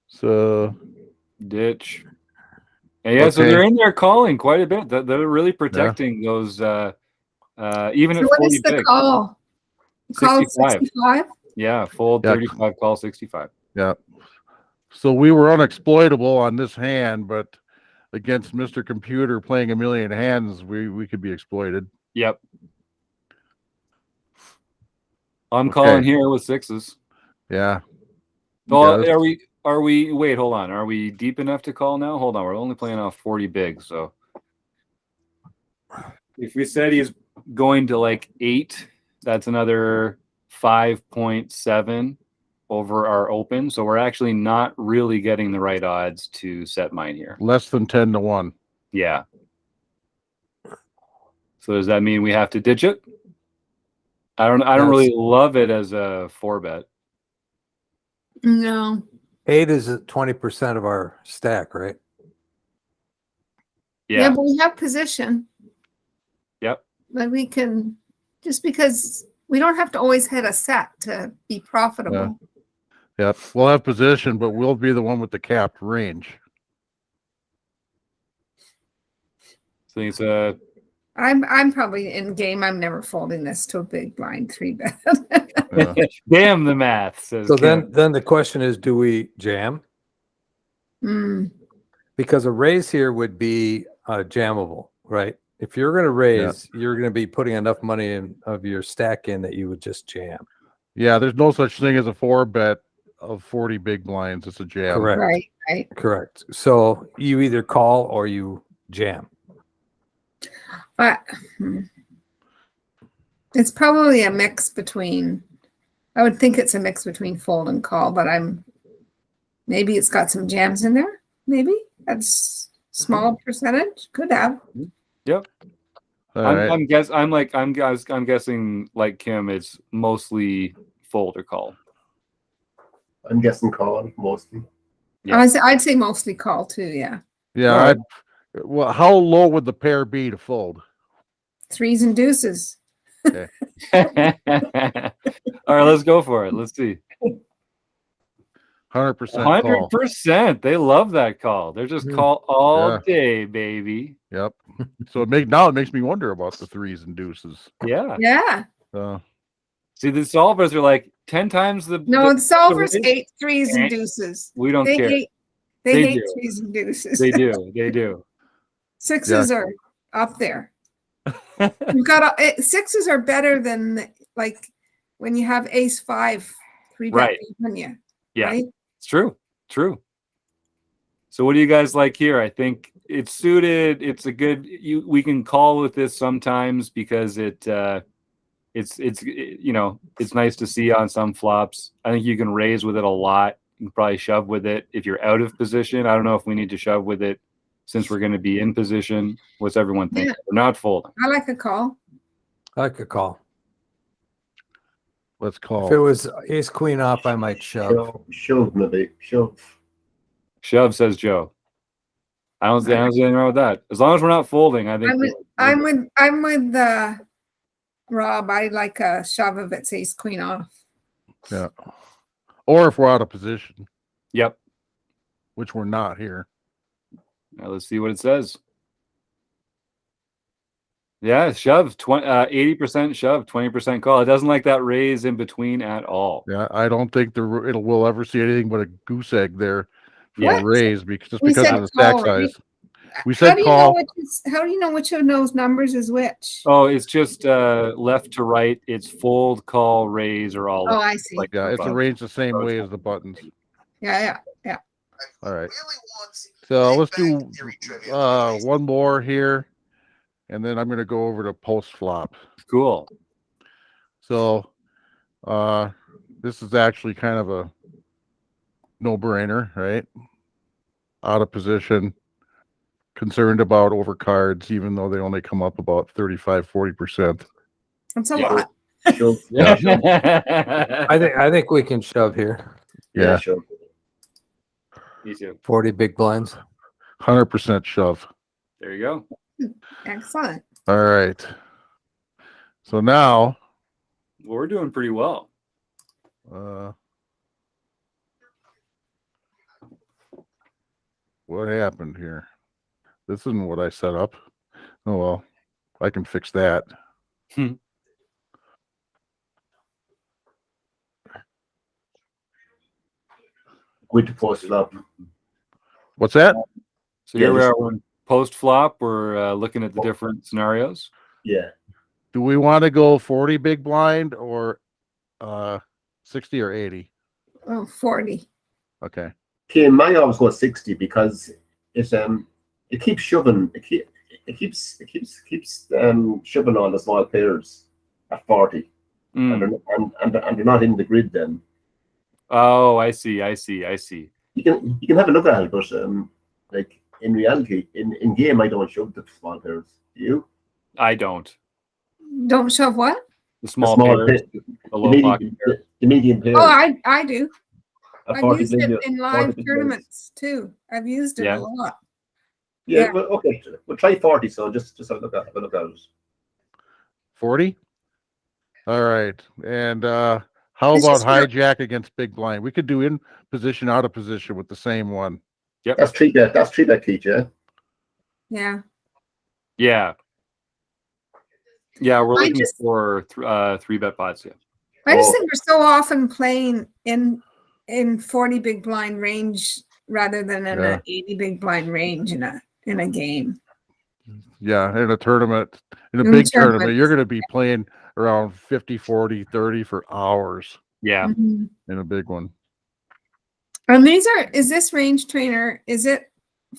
Speaker 1: So,
Speaker 2: Ditch. And yeah, so they're
Speaker 1: Okay.
Speaker 2: in there calling quite a bit. They're really protecting those even
Speaker 4: So
Speaker 2: at
Speaker 4: what
Speaker 2: 40
Speaker 4: is the
Speaker 2: big.
Speaker 4: call? Call
Speaker 2: 65.
Speaker 4: 65?
Speaker 2: Yeah, fold
Speaker 1: Yeah.
Speaker 2: 35, call 65.
Speaker 1: yeah. So we were unexploitable on this hand, but against Mr. Computer playing a million hands, we could be exploited.
Speaker 2: Yep. I'm calling
Speaker 1: Okay.
Speaker 2: here with 6s.
Speaker 1: Yeah.
Speaker 2: Well,
Speaker 1: Yeah,
Speaker 2: are we wait, hold on. Are we deep enough to call now? Hold on. We're only playing off 40 big, so if we said he's going to like 8, that's another 5.7 over our open. So we're actually not really getting the right odds to set mine here.
Speaker 1: less than 10 to 1.
Speaker 2: Yeah. So does that mean we have to ditch it? I don't really love it as a 4-bet.
Speaker 4: No.
Speaker 3: 8 is at 20% of our stack, right?
Speaker 4: Yeah,
Speaker 2: Yeah.
Speaker 4: but we have position.
Speaker 2: Yep.
Speaker 4: Like we can just because we don't have to always hit a set to be profitable.
Speaker 1: Yep. We'll have position, but we'll be the one with the capped range.
Speaker 2: So it's a
Speaker 4: I'm probably in game. I'm never folding this to a big blind 3-bet.
Speaker 1: Yeah.
Speaker 2: damn the math says
Speaker 3: So
Speaker 2: Kim.
Speaker 3: then the question is, do we jam?
Speaker 4: Mm.
Speaker 3: Because a raise here would be jammable, right? If you're going to raise, you're going to be putting enough money in of your stack in that you would just jam.
Speaker 1: Yeah, there's no such thing as a 4-bet of 40 big blinds. It's a jam.
Speaker 3: Correct.
Speaker 4: Right.
Speaker 3: Correct. So you either call or you jam.
Speaker 4: But it's probably a mix between. I would think it's a mix between fold and call, but maybe it's got some jams in there. Maybe that's Small percentage could have.
Speaker 2: Yep.
Speaker 1: All
Speaker 2: I'm
Speaker 1: right.
Speaker 2: I'm guessing like Kim, it's mostly fold or call.
Speaker 5: I'm guessing call mostly.
Speaker 2: Yeah.
Speaker 4: I'd say mostly call too. Yeah,
Speaker 1: Yeah.
Speaker 2: All right.
Speaker 1: Well, how low would the pair be to fold?
Speaker 4: threes and deuces.
Speaker 2: All right, let's go for it. Let's see.
Speaker 1: 100% call.
Speaker 2: 100%. They love that call. They're just call all
Speaker 1: Yeah.
Speaker 2: day, baby.
Speaker 1: Yep. So it makes me wonder about the threes and deuces.
Speaker 2: Yeah.
Speaker 4: Yeah.
Speaker 2: See, the solvers are like 10 times the.
Speaker 4: No, the solvers
Speaker 2: raise.
Speaker 4: hate threes and
Speaker 2: Eh,
Speaker 4: deuces.
Speaker 2: We don't
Speaker 4: They
Speaker 2: care.
Speaker 4: hate.
Speaker 2: They
Speaker 4: They hate
Speaker 2: do.
Speaker 4: threes and deuces.
Speaker 2: They do. They do.
Speaker 4: Sixes are up there. You've got sixes are better than like when you have ace five, three bet
Speaker 2: Right.
Speaker 4: behind you.
Speaker 2: Yeah.
Speaker 4: Right?
Speaker 2: It's true. True. So what do you guys like here? I think it's suited. It's a good. We can call with this sometimes because it's nice to see on some flops. I think you can raise with it a lot. You can probably shove with it if you're out of position. I don't know if we need to shove with it since we're going to be in position. What's everyone think?
Speaker 4: Yeah.
Speaker 2: We're not folding.
Speaker 4: I like a call.
Speaker 3: I could call.
Speaker 1: Let's call.
Speaker 3: If it was ace queen off, I might shove.
Speaker 5: Shove maybe. Shove.
Speaker 2: Shove, says Joe. I don't see anything wrong with that. As long as we're not folding, I think.
Speaker 4: I'm with Rob. I like a shove if it's ace queen off.
Speaker 1: Yeah. Or if we're out of position,
Speaker 2: Yep.
Speaker 1: which we're not here.
Speaker 2: Now let's see what it says. Yeah, shove 80% shove, 20% call. It doesn't like that raise in between at all.
Speaker 1: Yeah, I don't think we'll ever see anything but a goose egg there for
Speaker 2: Yeah.
Speaker 1: a raise because
Speaker 4: We
Speaker 1: because
Speaker 4: said
Speaker 1: of the stack
Speaker 4: call, right?
Speaker 1: size. We said call.
Speaker 4: How do you know which of those numbers is which?
Speaker 2: Oh, it's just left to right. It's fold, call, raise, or all.
Speaker 4: Oh, I see.
Speaker 2: Like
Speaker 1: Yeah, it's
Speaker 2: above.
Speaker 1: arranged the same way as the buttons.
Speaker 4: Yeah.
Speaker 1: All right. So let's do one more here, and then I'm going to go over to post flop.
Speaker 2: Cool.
Speaker 1: So this is actually kind of a no-brainer, right? Out of position, concerned about overcards, even though they only come up about 35-40%.
Speaker 4: That's a
Speaker 2: Yeah.
Speaker 4: lot.
Speaker 5: Shove.
Speaker 2: Yeah.
Speaker 5: Shove.
Speaker 3: I think we can shove here.
Speaker 1: Yeah.
Speaker 5: Shove.
Speaker 2: Me too.
Speaker 3: 40 big blinds.
Speaker 1: 100% shove.
Speaker 2: There you go.
Speaker 4: Excellent.
Speaker 1: All right. So now,
Speaker 2: Well, we're doing pretty well.
Speaker 1: what happened here? This isn't what I set up. Oh well, I can fix that.
Speaker 5: With the post flop.
Speaker 1: What's that?
Speaker 2: So here we
Speaker 5: Yeah,
Speaker 2: are. Post flop. We're looking at the different scenarios.
Speaker 5: Yeah.
Speaker 1: Do we want to go 40 big blind or 60 or 80?
Speaker 4: Oh, 40.
Speaker 1: Okay.
Speaker 5: Okay, my always go 60 because it keeps shoving. It keeps shoving all the small pairs at 40,
Speaker 2: Mm.
Speaker 5: and they're not in the grid. Then
Speaker 2: Oh, I see.
Speaker 5: you can have a look at it, but like in reality, in game, I don't shove the small pairs. Do you?
Speaker 2: I don't.
Speaker 4: Don't shove what?
Speaker 2: The small
Speaker 5: small
Speaker 2: pairs,
Speaker 5: pair-
Speaker 2: the low pocket pair.
Speaker 5: the medium pair.
Speaker 4: Oh, I do.
Speaker 5: at
Speaker 4: I've
Speaker 5: 40
Speaker 4: used it
Speaker 5: big-
Speaker 4: in
Speaker 5: 40
Speaker 4: live
Speaker 5: big
Speaker 4: tournaments too. I've used it
Speaker 2: Yeah.
Speaker 4: a lot.
Speaker 5: Yeah,
Speaker 4: Yeah.
Speaker 5: well, okay. We'll try 40. So just have a look at it.
Speaker 1: 40? All right. And how
Speaker 4: It's
Speaker 1: about
Speaker 4: just not-
Speaker 1: hijack against big blind? We could do in position, out of position with the same one.
Speaker 2: Yep.
Speaker 5: That's three bet teacher.
Speaker 4: Yeah.
Speaker 2: Yeah. Yeah, we're
Speaker 4: I
Speaker 2: looking
Speaker 4: just-
Speaker 2: for 3-bet pots. Yeah.
Speaker 4: I just
Speaker 5: Oh.
Speaker 4: think we're so often playing in 40 big blind range rather than in
Speaker 1: Yeah.
Speaker 4: an 80 big blind range in a game.
Speaker 1: Yeah, in a tournament, in a
Speaker 4: In
Speaker 1: big tournament,
Speaker 4: tournaments.
Speaker 1: you're going to be playing around 50, 40, 30 for hours
Speaker 2: Yeah.
Speaker 4: Mhm.
Speaker 1: in a big one.
Speaker 4: And is this range trainer, is it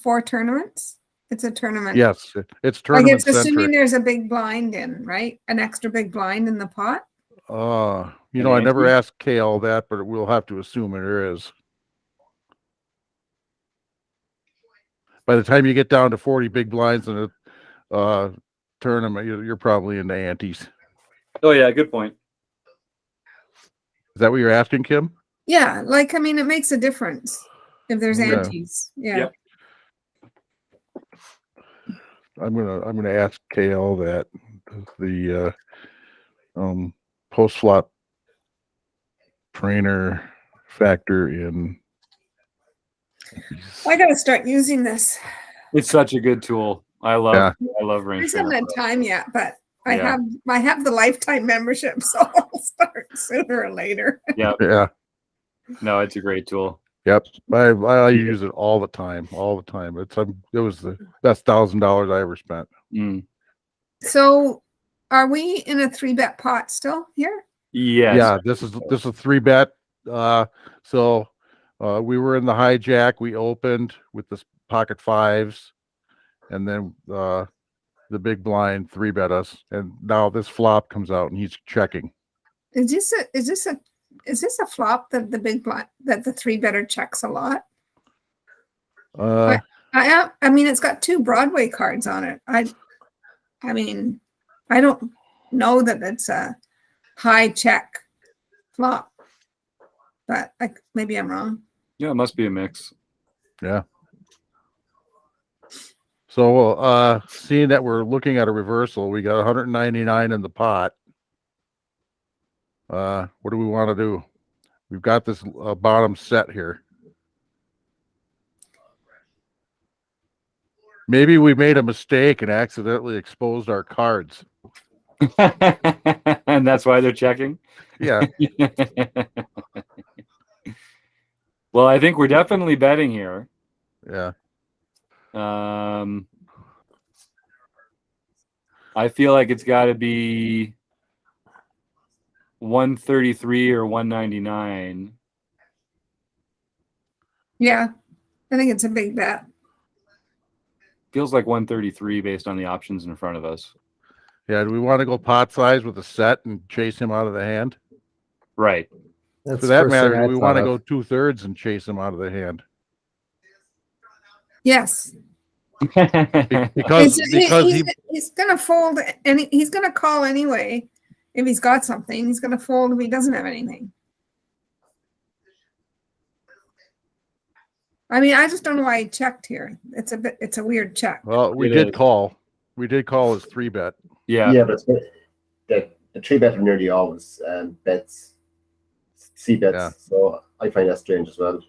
Speaker 4: for tournaments? It's a tournament.
Speaker 1: Yes, it's
Speaker 4: Like
Speaker 1: tournament
Speaker 4: it's assuming
Speaker 1: centric.
Speaker 4: there's a big blind in, right? An extra big blind in the pot.
Speaker 1: I never asked Kale that, but we'll have to assume there is. by the time you get down to 40 big blinds in a tournament, you're probably in the antes.
Speaker 2: Oh yeah, good point.
Speaker 1: Is that what you're asking, Kim?
Speaker 4: Yeah, like I mean, it makes a difference if there's
Speaker 1: Yeah.
Speaker 4: antes. Yeah.
Speaker 2: Yep.
Speaker 1: I'm gonna ask KL that the post flop trainer factor in.
Speaker 4: I gotta start using this.
Speaker 2: It's such a good tool. I love
Speaker 1: Yeah.
Speaker 2: I
Speaker 4: I
Speaker 2: range
Speaker 4: just haven't
Speaker 2: trainer.
Speaker 4: had time yet, but
Speaker 2: Yeah.
Speaker 4: I have the lifetime membership, so I'll start sooner or later.
Speaker 2: Yeah.
Speaker 1: Yeah.
Speaker 2: No, it's a great tool.
Speaker 1: Yep. I use it all the time. It was the best $1,000 I ever spent.
Speaker 2: Mm.
Speaker 4: So are we in a 3-bet pot still here?
Speaker 2: Yes.
Speaker 1: Yeah, this is a 3-bet. So we were in the hijack. We opened with the pocket fives, and then the big blind 3-bet us, and now this flop comes out and he's checking.
Speaker 4: Is this a flop that the big blind that the 3-better checks a lot? I mean, it's got 2 Broadway cards on it. I mean, I don't know that it's a high check flop, but maybe I'm wrong.
Speaker 2: Yeah, it must be a mix.
Speaker 1: Yeah. So seeing that we're looking at a reversal, we got 199 in the pot. What do we want to do? We've got this bottom set here. Maybe we made a mistake and accidentally exposed our cards.
Speaker 2: And that's why they're checking.
Speaker 1: Yeah.
Speaker 2: Well, I think we're definitely betting here.
Speaker 1: Yeah.
Speaker 2: I feel like it's got to be 133 or 199.
Speaker 4: Yeah, I think it's a big bet.
Speaker 2: Feels like 133 based on the options in front of us.
Speaker 1: Yeah. Do we want to go pot size with a set and chase him out of the hand?
Speaker 2: Right.
Speaker 3: That's
Speaker 1: For
Speaker 3: the
Speaker 1: that
Speaker 3: first
Speaker 1: matter,
Speaker 3: thing
Speaker 1: do
Speaker 3: I
Speaker 1: we
Speaker 3: thought
Speaker 1: want to
Speaker 3: of.
Speaker 1: go 2/3 and chase him out of the hand?
Speaker 4: Yes,
Speaker 1: Because
Speaker 4: he's gonna fold and he's gonna call anyway. If he's got something, he's gonna fold if he doesn't have anything. I mean, I just don't know why he checked here. It's a weird check.
Speaker 1: well, we
Speaker 2: It
Speaker 1: did
Speaker 2: is.
Speaker 1: call. We did call his 3-bet.
Speaker 2: Yeah.
Speaker 5: Yeah, but the 3-better nearly always bets, C-bets.
Speaker 1: Yeah.
Speaker 5: So I find that strange as well.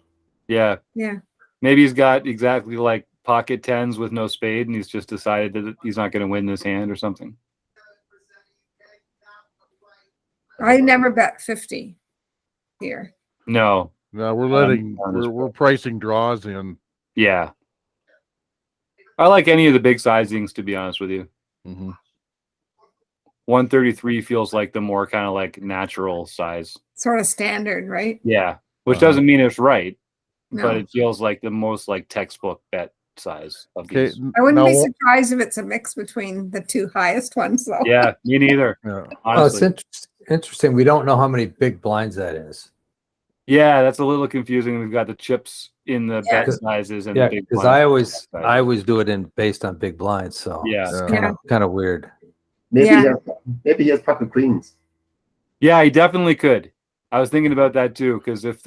Speaker 2: Yeah.
Speaker 4: Yeah.
Speaker 2: Maybe he's got exactly like pocket tens with no spade, and he's just decided that he's not going to win this hand or something.
Speaker 4: I never bet 50 here.
Speaker 2: No.
Speaker 1: No, we're pricing draws in.
Speaker 2: Yeah. I like any of the big sizings, to be honest with you.
Speaker 1: Mhm.
Speaker 2: 133 feels like the more kind of like natural size.
Speaker 4: Sort of standard, right?
Speaker 2: Yeah. Which
Speaker 1: Uh-huh.
Speaker 2: doesn't mean it's right,
Speaker 4: No.
Speaker 2: but it feels like the most like textbook bet size of
Speaker 1: Okay.
Speaker 2: these.
Speaker 4: I wouldn't be
Speaker 1: now-
Speaker 4: surprised if it's a mix between the 2 highest ones, though.
Speaker 2: Yeah, me neither.
Speaker 1: Yeah.
Speaker 3: Oh, it's
Speaker 2: Honestly.
Speaker 3: interesting. We don't know how many big blinds that is.
Speaker 2: Yeah, that's a little confusing. We've got the chips in the
Speaker 4: Yeah.
Speaker 2: bet sizes and
Speaker 3: Yeah,
Speaker 2: the big
Speaker 3: because
Speaker 2: blinds.
Speaker 3: I always do it in based on big blinds. So
Speaker 2: Yeah.
Speaker 3: it's
Speaker 1: Yeah.
Speaker 3: kind of weird.
Speaker 5: Maybe
Speaker 4: Yeah.
Speaker 5: maybe he has pocket queens.
Speaker 2: Yeah, he definitely could. I was thinking about that too, because if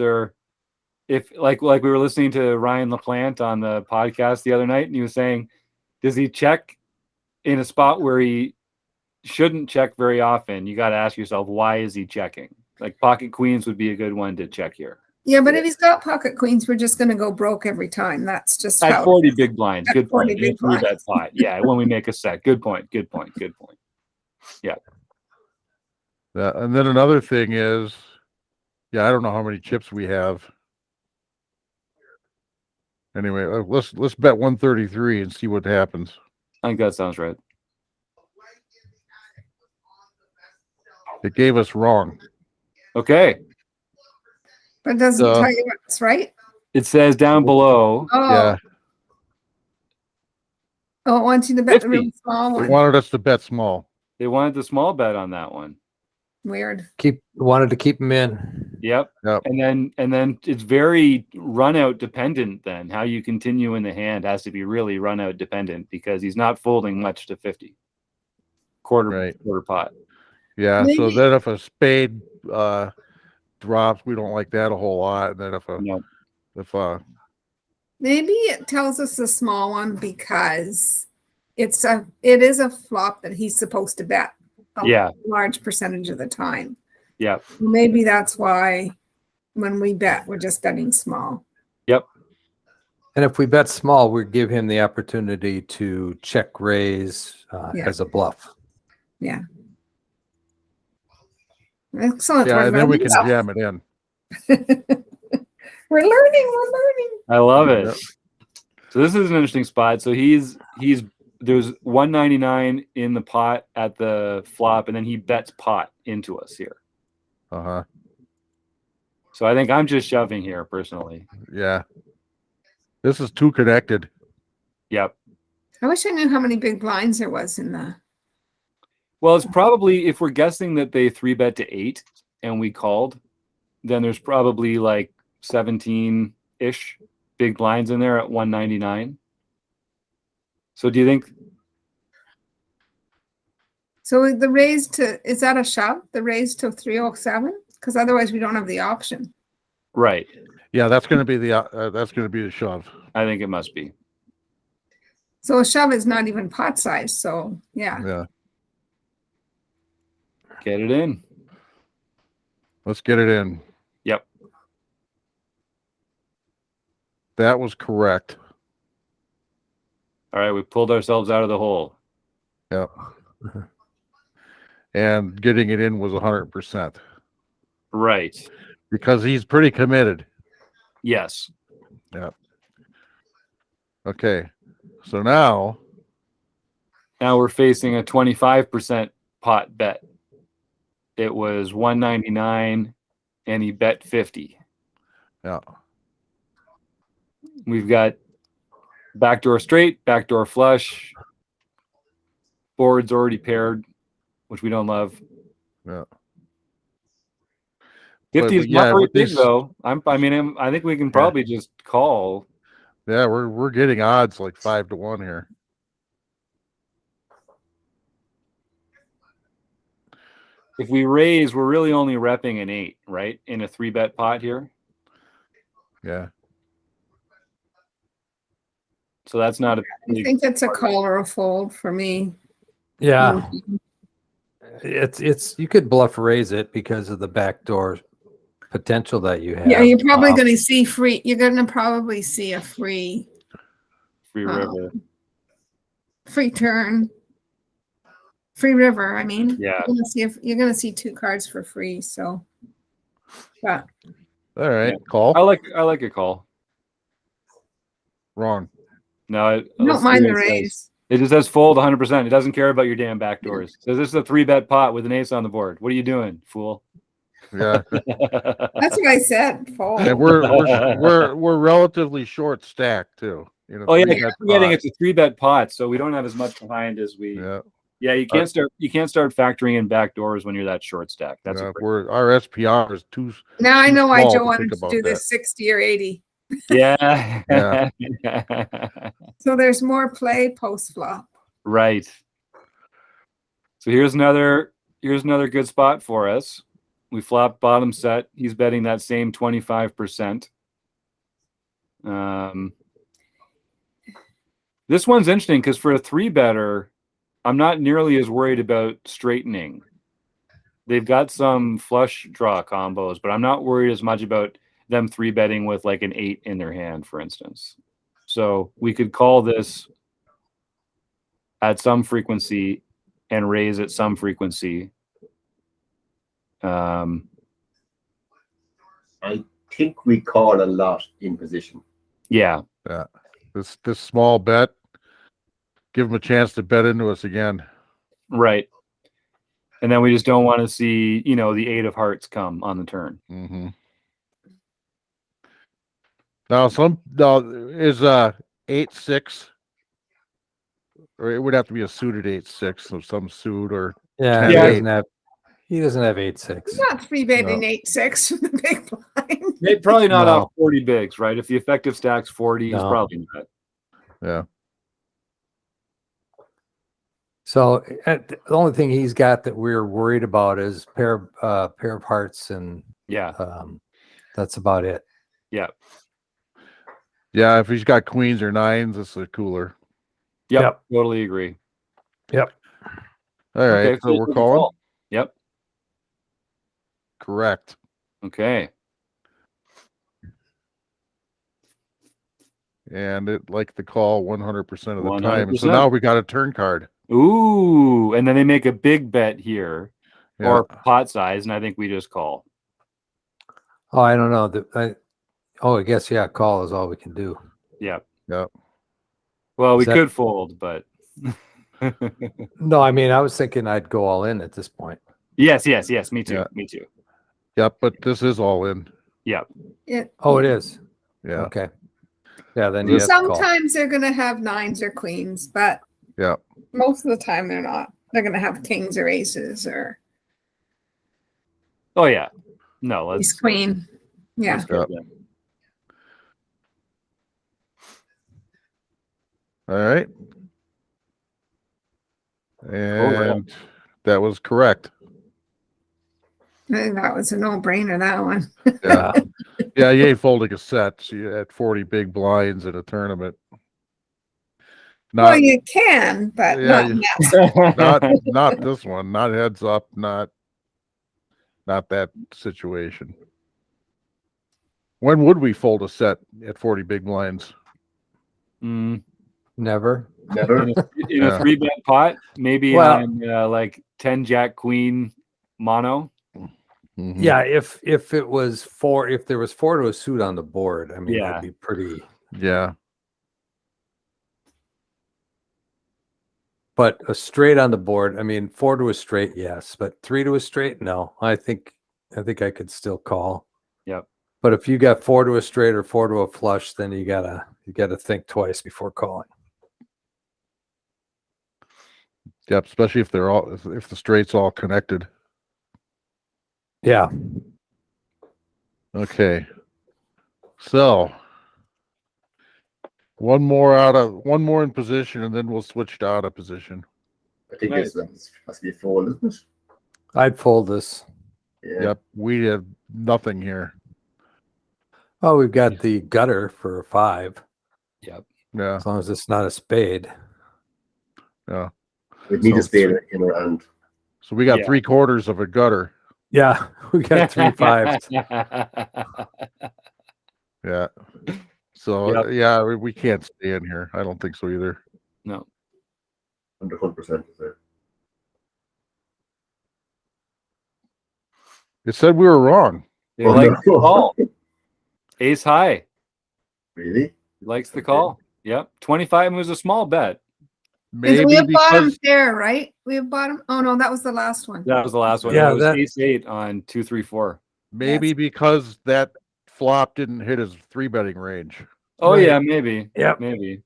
Speaker 2: like we were listening to Ryan LaPlante on the podcast the other night, and he was saying, does he check in a spot where he shouldn't check very often? You got to ask yourself, why is he checking? Like pocket queens would be a good one to check here.
Speaker 4: Yeah, but if he's got pocket queens, we're just going to go broke every time. That's just
Speaker 2: At
Speaker 4: how.
Speaker 2: 40 big blinds.
Speaker 4: At
Speaker 2: Good
Speaker 4: 40
Speaker 2: point.
Speaker 4: big
Speaker 2: Three bet
Speaker 4: blinds.
Speaker 2: pot. Yeah, when we make a set. Good point. Good point. Good point.
Speaker 1: Yeah, and then another thing is, I don't know how many chips we have. Anyway, let's bet 133 and see what happens.
Speaker 2: I think that sounds right.
Speaker 1: It gave us wrong.
Speaker 2: Okay.
Speaker 4: But it doesn't tell you what's right.
Speaker 2: It says down below.
Speaker 4: Oh,
Speaker 1: Yeah,
Speaker 4: oh, it wants you to bet the
Speaker 2: 50.
Speaker 4: really small
Speaker 1: it
Speaker 4: one.
Speaker 1: wanted us to bet small.
Speaker 2: They wanted the small bet on that one.
Speaker 4: Weird.
Speaker 3: Wanted to keep him in.
Speaker 2: Yep.
Speaker 1: Yep.
Speaker 2: And then it's very run out dependent then. How you continue in the hand has to be really run out dependent because he's not folding much to 50. Quarter pot.
Speaker 1: Yeah. So
Speaker 4: Maybe-
Speaker 1: then if a spade drops, we don't like that a whole lot. And then
Speaker 2: No.
Speaker 1: if
Speaker 4: Maybe it tells us a small one because it is a flop that he's supposed to bet a large percentage of the time.
Speaker 2: Yeah.
Speaker 4: Maybe that's why when we bet, we're just betting small.
Speaker 2: Yep.
Speaker 3: And if we bet small, we give him the opportunity to check raise
Speaker 4: Yeah.
Speaker 3: as a bluff.
Speaker 4: Yeah. Excellent.
Speaker 1: yeah,
Speaker 4: We're
Speaker 1: and then we
Speaker 4: learning
Speaker 1: can
Speaker 4: stuff.
Speaker 1: jam it in.
Speaker 4: We're learning.
Speaker 2: I love it.
Speaker 1: Yep.
Speaker 2: So this is an interesting spot. So there's 199 in the pot at the flop, and then he bets pot into us here.
Speaker 1: Uh-huh.
Speaker 2: So I think I'm just shoving here personally.
Speaker 1: Yeah. This is too connected.
Speaker 2: Yep.
Speaker 4: I wish I knew how many big blinds there was in the.
Speaker 2: Well, it's probably, if we're guessing that they 3-bet to 8 and we called, then there's probably like 17-ish big blinds in there at 199. So do you think?
Speaker 4: So the raise to, is that a shove? The raise to 307? Because otherwise we don't have the option.
Speaker 2: Right.
Speaker 1: Yeah, that's going to be the shove.
Speaker 2: I think it must be.
Speaker 4: So a shove is not even pot size. So yeah.
Speaker 1: Yeah.
Speaker 2: Get it in.
Speaker 1: Let's get it in.
Speaker 2: Yep.
Speaker 1: That was correct.
Speaker 2: All right. We pulled ourselves out of the hole.
Speaker 1: Yep. And getting it in was 100%
Speaker 2: Right.
Speaker 1: because he's pretty committed.
Speaker 2: Yes.
Speaker 1: Yep. Okay. So now
Speaker 2: we're facing a 25% pot bet. It was 199 and he bet 50.
Speaker 1: yeah.
Speaker 2: We've got backdoor straight, backdoor flush, boards already paired, which we don't love.
Speaker 1: Yeah.
Speaker 2: 50 is
Speaker 1: yeah,
Speaker 2: not very
Speaker 1: with
Speaker 2: big
Speaker 1: these-
Speaker 2: though. I think we can probably just call.
Speaker 1: Yeah, we're getting odds like 5-1 here.
Speaker 2: If we raise, we're really only repping an 8, right? In a 3-bet pot here.
Speaker 1: Yeah.
Speaker 2: So that's not a
Speaker 4: I
Speaker 2: big,
Speaker 4: think it's a call or a fold for me.
Speaker 3: Yeah. It's you could bluff raise it because of the backdoor potential that you have.
Speaker 4: Yeah, you're probably going to see free. You're going to probably see a free
Speaker 2: river.
Speaker 4: free turn, free river. I mean,
Speaker 2: Yeah.
Speaker 4: you're going to see 2 cards for free. So, but
Speaker 1: All right.
Speaker 2: Yeah.
Speaker 1: Call.
Speaker 2: I like a call.
Speaker 1: Wrong.
Speaker 2: No,
Speaker 4: I don't mind the raise.
Speaker 2: It just says fold 100%. It doesn't care about your damn backdoors. So this is a 3-bet pot with an ace on the board. What are you doing, fool?
Speaker 1: Yeah.
Speaker 4: That's what I said. Fold.
Speaker 1: And we're relatively short stacked too. You know,
Speaker 2: Oh yeah,
Speaker 1: 3-bet
Speaker 2: you're forgetting
Speaker 1: pot.
Speaker 2: it's a 3-bet pot, so we don't have as much behind as we.
Speaker 1: Yeah.
Speaker 2: Yeah, you can't start factoring in backdoors when you're that short stack. That's
Speaker 1: Yeah,
Speaker 2: a great-
Speaker 1: our SPR is too.
Speaker 4: Now I know why
Speaker 1: small
Speaker 4: Joe
Speaker 1: to
Speaker 4: wanted
Speaker 1: think
Speaker 4: to
Speaker 1: about
Speaker 4: do
Speaker 1: that.
Speaker 4: this 60 or 80.
Speaker 2: yeah.
Speaker 4: So there's more play post flop.
Speaker 2: Right. So here's another good spot for us. We flop bottom set. He's betting that same 25%. This one's interesting because for a 3-better, I'm not nearly as worried about straightening. They've got some flush draw combos, but I'm not worried as much about them 3-betting with like an 8 in their hand, for instance. So we could call this at some frequency and raise at some frequency.
Speaker 5: I think we call a lot in position.
Speaker 2: Yeah.
Speaker 1: This small bet, give them a chance to bet into us again.
Speaker 2: Right. And then we just don't want to see, the 8 of hearts come on the turn.
Speaker 1: Mm-hmm. Now is 8-6, or it would have to be a suited 8-6 of some suit or
Speaker 3: Yeah,
Speaker 1: Yeah.
Speaker 3: he doesn't have. He doesn't have 8-6.
Speaker 4: He's not three betting
Speaker 1: No.
Speaker 4: 8-6 from the big blind.
Speaker 2: Maybe probably not
Speaker 3: No.
Speaker 2: off 40 bigs, right? If the effective stack's 40, he's
Speaker 3: No.
Speaker 2: probably not.
Speaker 1: Yeah.
Speaker 3: So the only thing he's got that we're worried about is pair of hearts, and
Speaker 2: Yeah.
Speaker 3: that's about it.
Speaker 2: Yeah.
Speaker 1: Yeah. If he's got queens or nines, this is cooler.
Speaker 2: Yep. Totally agree.
Speaker 3: Yep.
Speaker 1: All right.
Speaker 2: Okay,
Speaker 1: So we're
Speaker 2: we
Speaker 1: calling.
Speaker 2: call. Yep.
Speaker 1: Correct.
Speaker 2: Okay.
Speaker 1: And it like the call 100% of the time. And so
Speaker 2: 100%.
Speaker 1: now we got a turn card.
Speaker 2: Ooh, and then they make a big bet here
Speaker 1: Yeah.
Speaker 2: or pot size, and I think we just call.
Speaker 3: Oh, I don't know. I guess, yeah, call is all we can do.
Speaker 2: Yep.
Speaker 1: Yep.
Speaker 2: Well, we
Speaker 3: Is that-
Speaker 2: could fold, but
Speaker 3: No, I mean, I was thinking I'd go all in at this point.
Speaker 2: yes. Me too.
Speaker 1: Yeah.
Speaker 2: Me too.
Speaker 1: Yep. But this is all in.
Speaker 2: Yep.
Speaker 3: Oh, it is.
Speaker 1: Yeah.
Speaker 3: Okay. Yeah, then you have to call.
Speaker 4: Sometimes they're going to have nines or queens, but
Speaker 1: Yeah.
Speaker 4: most of the time they're not. They're going to have kings or aces or
Speaker 2: Oh yeah. No,
Speaker 4: ace
Speaker 2: let's
Speaker 4: queen. Yeah.
Speaker 2: let's go then.
Speaker 1: All right. And that was correct.
Speaker 4: I think that was a no-brainer, that one.
Speaker 1: Yeah. Yeah. You ain't folding a set. So you had 40 big blinds in a tournament.
Speaker 4: Well,
Speaker 1: Not,
Speaker 4: you can, but
Speaker 1: Yeah,
Speaker 4: not now.
Speaker 1: not this one. Not heads up. Not that situation. When would we fold a set at 40 big blinds?
Speaker 2: Mm,
Speaker 3: Never.
Speaker 5: Never.
Speaker 2: in a
Speaker 1: Yeah.
Speaker 2: 3-bet pot, maybe
Speaker 3: Well-
Speaker 2: on like 10 Jack Queen mono.
Speaker 1: Mhm.
Speaker 3: Yeah, if it was if there was 4 to a suit on the board, I mean,
Speaker 2: Yeah.
Speaker 3: that'd be pretty.
Speaker 1: Yeah.
Speaker 3: But a straight on the board, I mean, 4 to a straight, yes, but 3 to a straight, no. I think I could still call.
Speaker 2: Yep.
Speaker 3: But if you got 4 to a straight or 4 to a flush, then you gotta think twice before calling.
Speaker 1: Yep. Especially if they're all if the straight's all connected.
Speaker 3: Yeah.
Speaker 1: Okay. So one more in position, and then we'll switch to out of position.
Speaker 5: I think
Speaker 2: Nice.
Speaker 5: this must be a fold, isn't it?
Speaker 3: I'd fold this.
Speaker 5: Yeah.
Speaker 1: Yep. We have nothing here.
Speaker 3: Oh, we've got the gutter for a 5,
Speaker 2: Yep.
Speaker 1: Yeah.
Speaker 3: as long as it's not a spade.
Speaker 1: Yeah.
Speaker 5: We need
Speaker 3: So
Speaker 5: to stay in our hand.
Speaker 1: So we got
Speaker 2: Yeah.
Speaker 1: 3/4 of a gutter.
Speaker 3: Yeah, we got 3 5s.
Speaker 1: Yeah. So
Speaker 2: Yep.
Speaker 1: yeah, we can't stay in here. I don't think so either.
Speaker 2: No.
Speaker 5: Under 100% is there.
Speaker 1: It said we were wrong.
Speaker 2: They
Speaker 5: Oh,
Speaker 2: like
Speaker 5: no.
Speaker 2: the call. Ace high.
Speaker 5: Really?
Speaker 2: Likes the
Speaker 5: Okay.
Speaker 2: call. Yep. 25 was a small bet.
Speaker 4: Because
Speaker 1: Maybe
Speaker 4: we have bottom
Speaker 1: because
Speaker 4: pair, right? We have bottom. Oh no, that was the last one.
Speaker 2: That was the last one.
Speaker 3: Yeah,
Speaker 2: It was
Speaker 3: that-
Speaker 2: ace 8 on 2, 3, 4.
Speaker 1: because that flop didn't hit his 3-betting range.
Speaker 2: Oh
Speaker 3: Right.
Speaker 2: yeah, maybe.
Speaker 3: Yep.
Speaker 2: Maybe.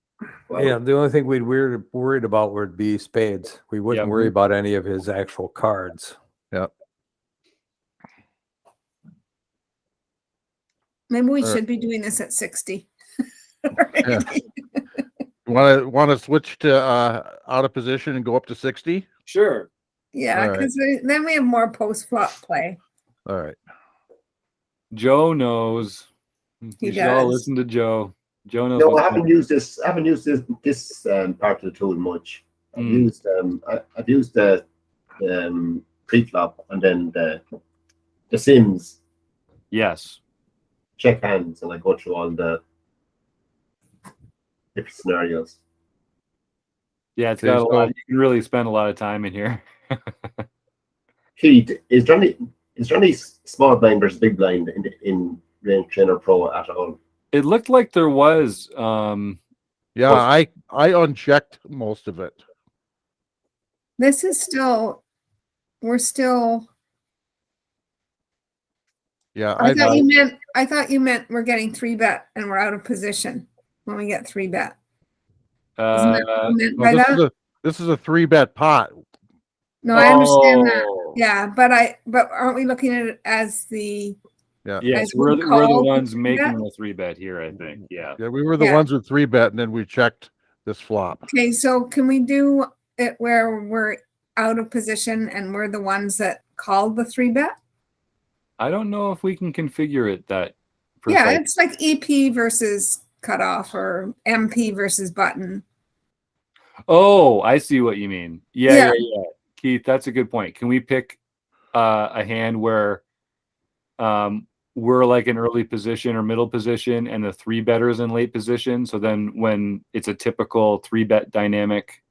Speaker 5: Well,
Speaker 3: Yeah, the only thing we'd worried about would be spades. We wouldn't
Speaker 2: Yeah.
Speaker 3: worry about any of his actual cards.
Speaker 1: Yep.
Speaker 4: Maybe we
Speaker 1: All right.
Speaker 4: should be doing this at 60.
Speaker 1: Yeah. Want to switch to out of position and go up to 60?
Speaker 2: Sure.
Speaker 4: Yeah,
Speaker 1: All right.
Speaker 4: because then we have more post flop play.
Speaker 1: All right.
Speaker 2: Joe knows.
Speaker 4: He
Speaker 2: You should all
Speaker 4: does.
Speaker 2: listen to Joe. Joe knows.
Speaker 5: no, I
Speaker 2: what's
Speaker 5: haven't
Speaker 2: going
Speaker 5: used this. I haven't used this part of the tool much. I've
Speaker 2: Mm.
Speaker 5: used I've used the preflop and then the sims
Speaker 2: Yes.
Speaker 5: check hands, and I go through all the different scenarios.
Speaker 2: Yeah, it's
Speaker 1: Okay,
Speaker 2: got a lot.
Speaker 1: so-
Speaker 2: You can really spend a lot of time in here.
Speaker 5: Keith, is there any small blind versus big blind in range trainer pro at all?
Speaker 2: It looked like there was.
Speaker 1: Yeah, I unchecked most of it.
Speaker 4: This is still, we're still.
Speaker 1: Yeah,
Speaker 4: I thought you meant we're getting 3-bet and we're out of position when we get 3-bet. Isn't that what you meant by
Speaker 1: well,
Speaker 4: that?
Speaker 1: this is a 3-bet pot.
Speaker 4: No, I understand that.
Speaker 2: oh,
Speaker 4: Yeah, but aren't we looking at it as the
Speaker 2: Yes,
Speaker 4: as
Speaker 2: we're
Speaker 4: we
Speaker 2: the
Speaker 4: call
Speaker 2: ones
Speaker 4: the
Speaker 2: making
Speaker 4: bet?
Speaker 2: the 3-bet here, I think. Yeah.
Speaker 1: Yeah, we were the
Speaker 4: Yeah.
Speaker 1: ones with 3-bet, and then we checked this flop.
Speaker 4: Okay, so can we do it where we're out of position and we're the ones that called the 3-bet?
Speaker 2: I don't know if we can configure it that
Speaker 4: Yeah,
Speaker 2: precise.
Speaker 4: it's like EP versus cutoff or MP versus button.
Speaker 2: Oh, I see what you mean.
Speaker 4: Yeah.
Speaker 2: Yeah. Keith, that's a good point. Can we pick a hand where we're like in early position or middle position and the 3-betters in late position? So then when it's a typical 3-bet dynamic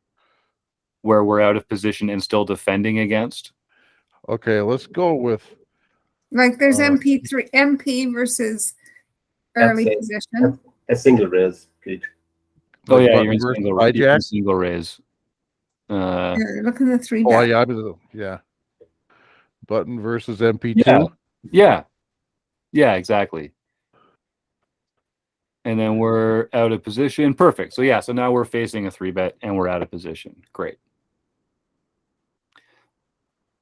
Speaker 2: where we're out of position and still defending against.
Speaker 1: Okay, let's go with
Speaker 4: Like there's MP versus early
Speaker 5: That's it.
Speaker 4: position.
Speaker 5: A single raise, Pete.
Speaker 2: Oh yeah,
Speaker 1: button
Speaker 2: you're in
Speaker 1: versus
Speaker 2: single,
Speaker 1: hijack.
Speaker 2: single raise.
Speaker 4: Yeah, look at the 3-bet.
Speaker 1: Oh yeah, yeah. Button versus MP2.
Speaker 2: Yeah, exactly. And then we're out of position. Perfect. So yeah, so now we're facing a 3-bet and we're out of position. Great.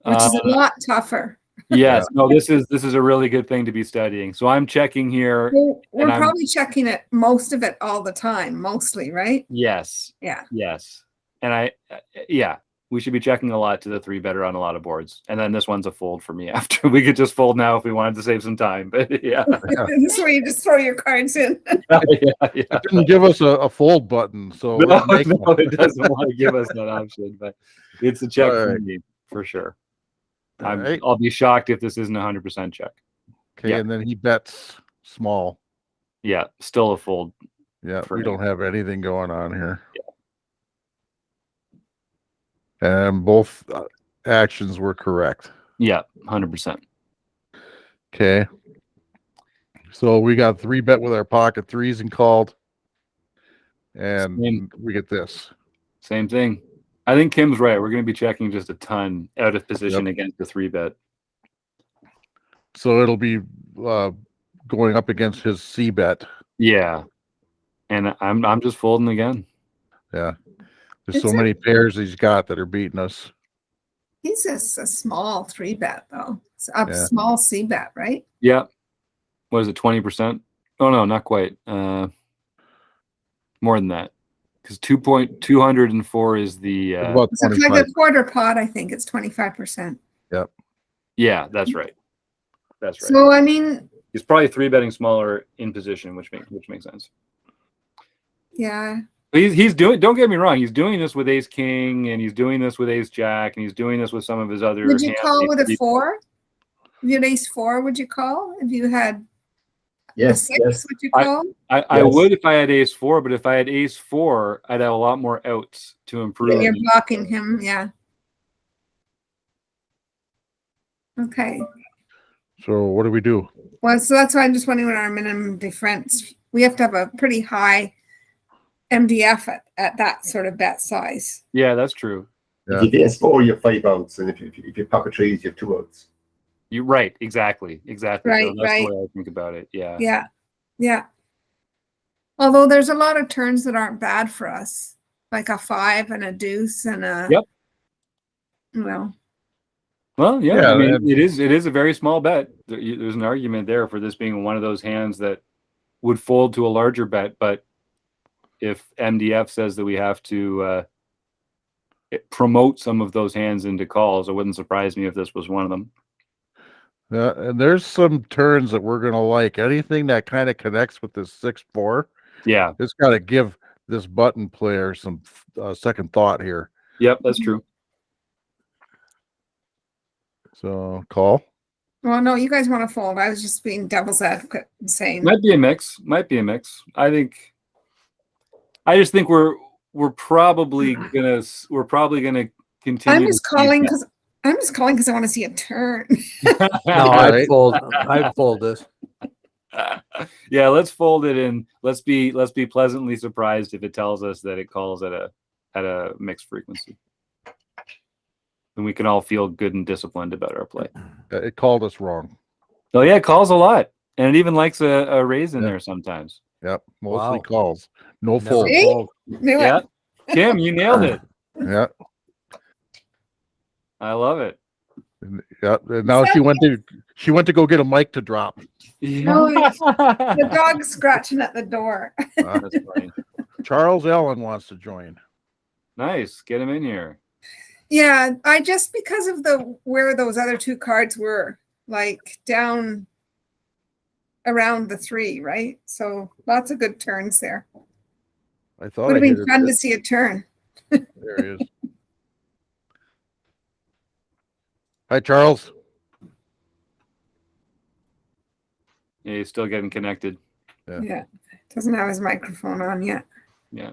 Speaker 4: Which is a lot tougher.
Speaker 2: Yes. No, this is a really good thing to be studying. So I'm checking here.
Speaker 4: We're probably checking it, most of it all the time, mostly, right?
Speaker 2: Yes.
Speaker 4: Yeah.
Speaker 2: Yes. And we should be checking a lot to the 3-better on a lot of boards. And then this one's a fold for me after. We could just fold now if we wanted to save some time. But yeah.
Speaker 4: This is where you just throw your cards in.
Speaker 1: It didn't give us a fold button, so
Speaker 2: No, it doesn't want to give us that option, but it's a check for
Speaker 1: Alright.
Speaker 2: me for sure.
Speaker 1: Alright.
Speaker 2: I'll be shocked if this isn't 100% check.
Speaker 1: Okay,
Speaker 2: Yeah.
Speaker 1: and then he bets small.
Speaker 2: Yeah, still a fold.
Speaker 1: Yeah,
Speaker 2: For
Speaker 1: we
Speaker 2: him.
Speaker 1: don't have anything going on here. And both actions were correct.
Speaker 2: Yeah, 100%.
Speaker 1: Okay. So we got 3-bet with our pocket threes and called. And
Speaker 2: Same.
Speaker 1: we get this.
Speaker 2: Same thing. I think Kim's right. We're going to be checking just a ton out of position against the 3-bet.
Speaker 1: So it'll be going up against his C-bet.
Speaker 2: Yeah, and I'm just folding again.
Speaker 1: Yeah. There's so many pairs he's got that are beating us.
Speaker 4: He's just a small 3-bet though. It's a
Speaker 1: Yeah.
Speaker 4: small C-bet, right?
Speaker 2: Yeah. What is it? 20%? Oh no, not quite. More than that. Because 2.204 is the
Speaker 1: About
Speaker 4: So for
Speaker 1: 25.
Speaker 4: the quarter pot, I think it's 25%.
Speaker 2: yeah, that's right. That's right.
Speaker 4: So I mean,
Speaker 2: He's probably 3-betting smaller in position, which makes sense.
Speaker 4: yeah.
Speaker 2: But he's doing. Don't get me wrong. He's doing this with Ace King, and he's doing this with Ace Jack, and he's doing this with some of his other.
Speaker 4: Would you
Speaker 2: hands.
Speaker 4: call with a 4? If you had Ace 4, would you call? If you had a
Speaker 5: Yes,
Speaker 4: 6,
Speaker 5: yes.
Speaker 4: would you call?
Speaker 2: I
Speaker 5: Yes.
Speaker 2: would if I had Ace 4, but if I had Ace 4, I'd have a lot more outs to improve.
Speaker 4: You're blocking him, yeah. Okay.
Speaker 1: So what do we do?
Speaker 4: Well, so that's why I'm just wondering what our minimum difference. We have to have a pretty high MDF at that sort of bet size.
Speaker 2: Yeah, that's true.
Speaker 1: Yeah.
Speaker 5: If you have 4, you have 5 outs, and if you pocket trees, you have 2 outs.
Speaker 2: You're right. Exactly.
Speaker 4: Right,
Speaker 2: so that's
Speaker 4: right.
Speaker 2: the way I think about it. Yeah.
Speaker 4: Yeah. Yeah. Although there's a lot of turns that aren't bad for us, like a 5 and a deuce and a.
Speaker 2: Yep.
Speaker 4: Well,
Speaker 2: Well, yeah.
Speaker 1: Yeah,
Speaker 2: I mean,
Speaker 1: and-
Speaker 2: it is a very small bet. There's an argument there for this being one of those hands that would fold to a larger bet, but if MDF says that we have to promote some of those hands into calls, it wouldn't surprise me if this was one of them.
Speaker 1: Yeah, and there's some turns that we're gonna like. Anything that kind of connects with this 6-4,
Speaker 2: Yeah.
Speaker 1: it's got to give this button player some second thought here.
Speaker 2: Yep, that's true.
Speaker 1: So call.
Speaker 4: well, no, you guys want to fold. I was just being devil's advocate and saying.
Speaker 2: Might be a mix. I just think we're probably gonna continue.
Speaker 4: I'm just calling because I want to see a turn.
Speaker 3: No,
Speaker 1: Right.
Speaker 3: I'd fold this.
Speaker 2: Yeah, let's fold it and let's be pleasantly surprised if it tells us that it calls at a mixed frequency. And we can all feel good and disciplined about our play.
Speaker 1: It called us wrong.
Speaker 2: Oh yeah, it calls a lot. And it even likes a raise in
Speaker 1: Yeah.
Speaker 2: there sometimes.
Speaker 1: Yep, mostly
Speaker 3: Wow.
Speaker 1: calls. No
Speaker 3: Never
Speaker 1: fold.
Speaker 4: See?
Speaker 3: fold.
Speaker 4: Knew
Speaker 2: Yeah.
Speaker 4: it.
Speaker 2: Kim, you nailed it.
Speaker 1: Yeah,
Speaker 2: I love it.
Speaker 1: and Yeah. And now she went to go get a mic to drop.
Speaker 4: No, the dog's scratching at the door.
Speaker 2: That's funny.
Speaker 1: Charles Allen wants to join.
Speaker 2: Nice. Get him in here.
Speaker 4: Yeah, I just because of where those other two cards were, like down around the 3, right? So lots of good turns there.
Speaker 1: I thought
Speaker 4: Would
Speaker 1: I
Speaker 4: have
Speaker 1: hit
Speaker 4: been
Speaker 1: it.
Speaker 4: fun to see a turn.
Speaker 1: There he is. Hi, Charles.
Speaker 2: Yeah, he's still getting connected.
Speaker 4: Yeah. Doesn't have his microphone on yet.
Speaker 2: Yeah.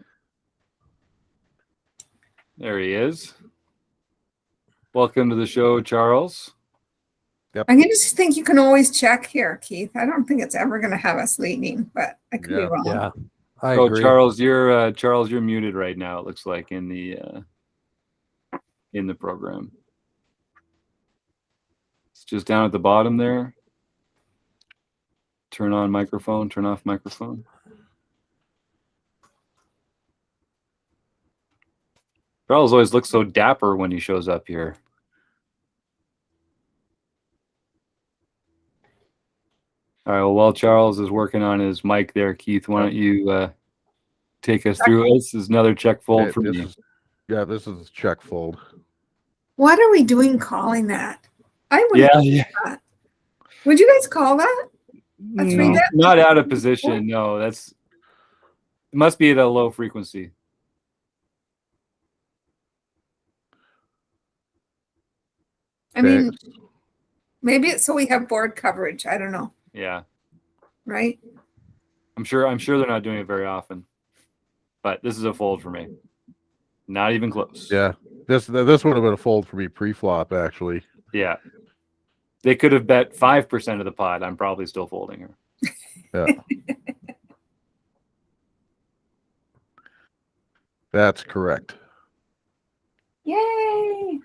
Speaker 2: There he is. Welcome to the show, Charles.
Speaker 4: I just think you can always check here, Keith. I don't think it's ever going to have us leading, but I could be wrong.
Speaker 3: Yeah, I
Speaker 2: Oh,
Speaker 3: agree.
Speaker 2: Charles, you're muted right now. It looks like in the program. It's just down at the bottom there. Turn on microphone. Turn off microphone. Charles always looks so dapper when he shows up here. All right. Well, while Charles is working on his mic there, Keith, why don't you take us through? This is another check fold for me.
Speaker 1: This is check fold.
Speaker 4: What are we doing calling that? I wouldn't call that. Would you guys call that? A 3-bet?
Speaker 2: Not out of position. No, it must be at a low frequency.
Speaker 4: I mean, maybe it's so we have board coverage. I don't know.
Speaker 2: Yeah.
Speaker 4: Right?
Speaker 2: I'm sure they're not doing it very often. But this is a fold for me. Not even close.
Speaker 1: Yeah. This would have been a fold for me pre-flop, actually.
Speaker 2: Yeah. They could have bet 5% of the pot. I'm probably still folding her.
Speaker 1: Yeah. That's correct.
Speaker 4: Yay!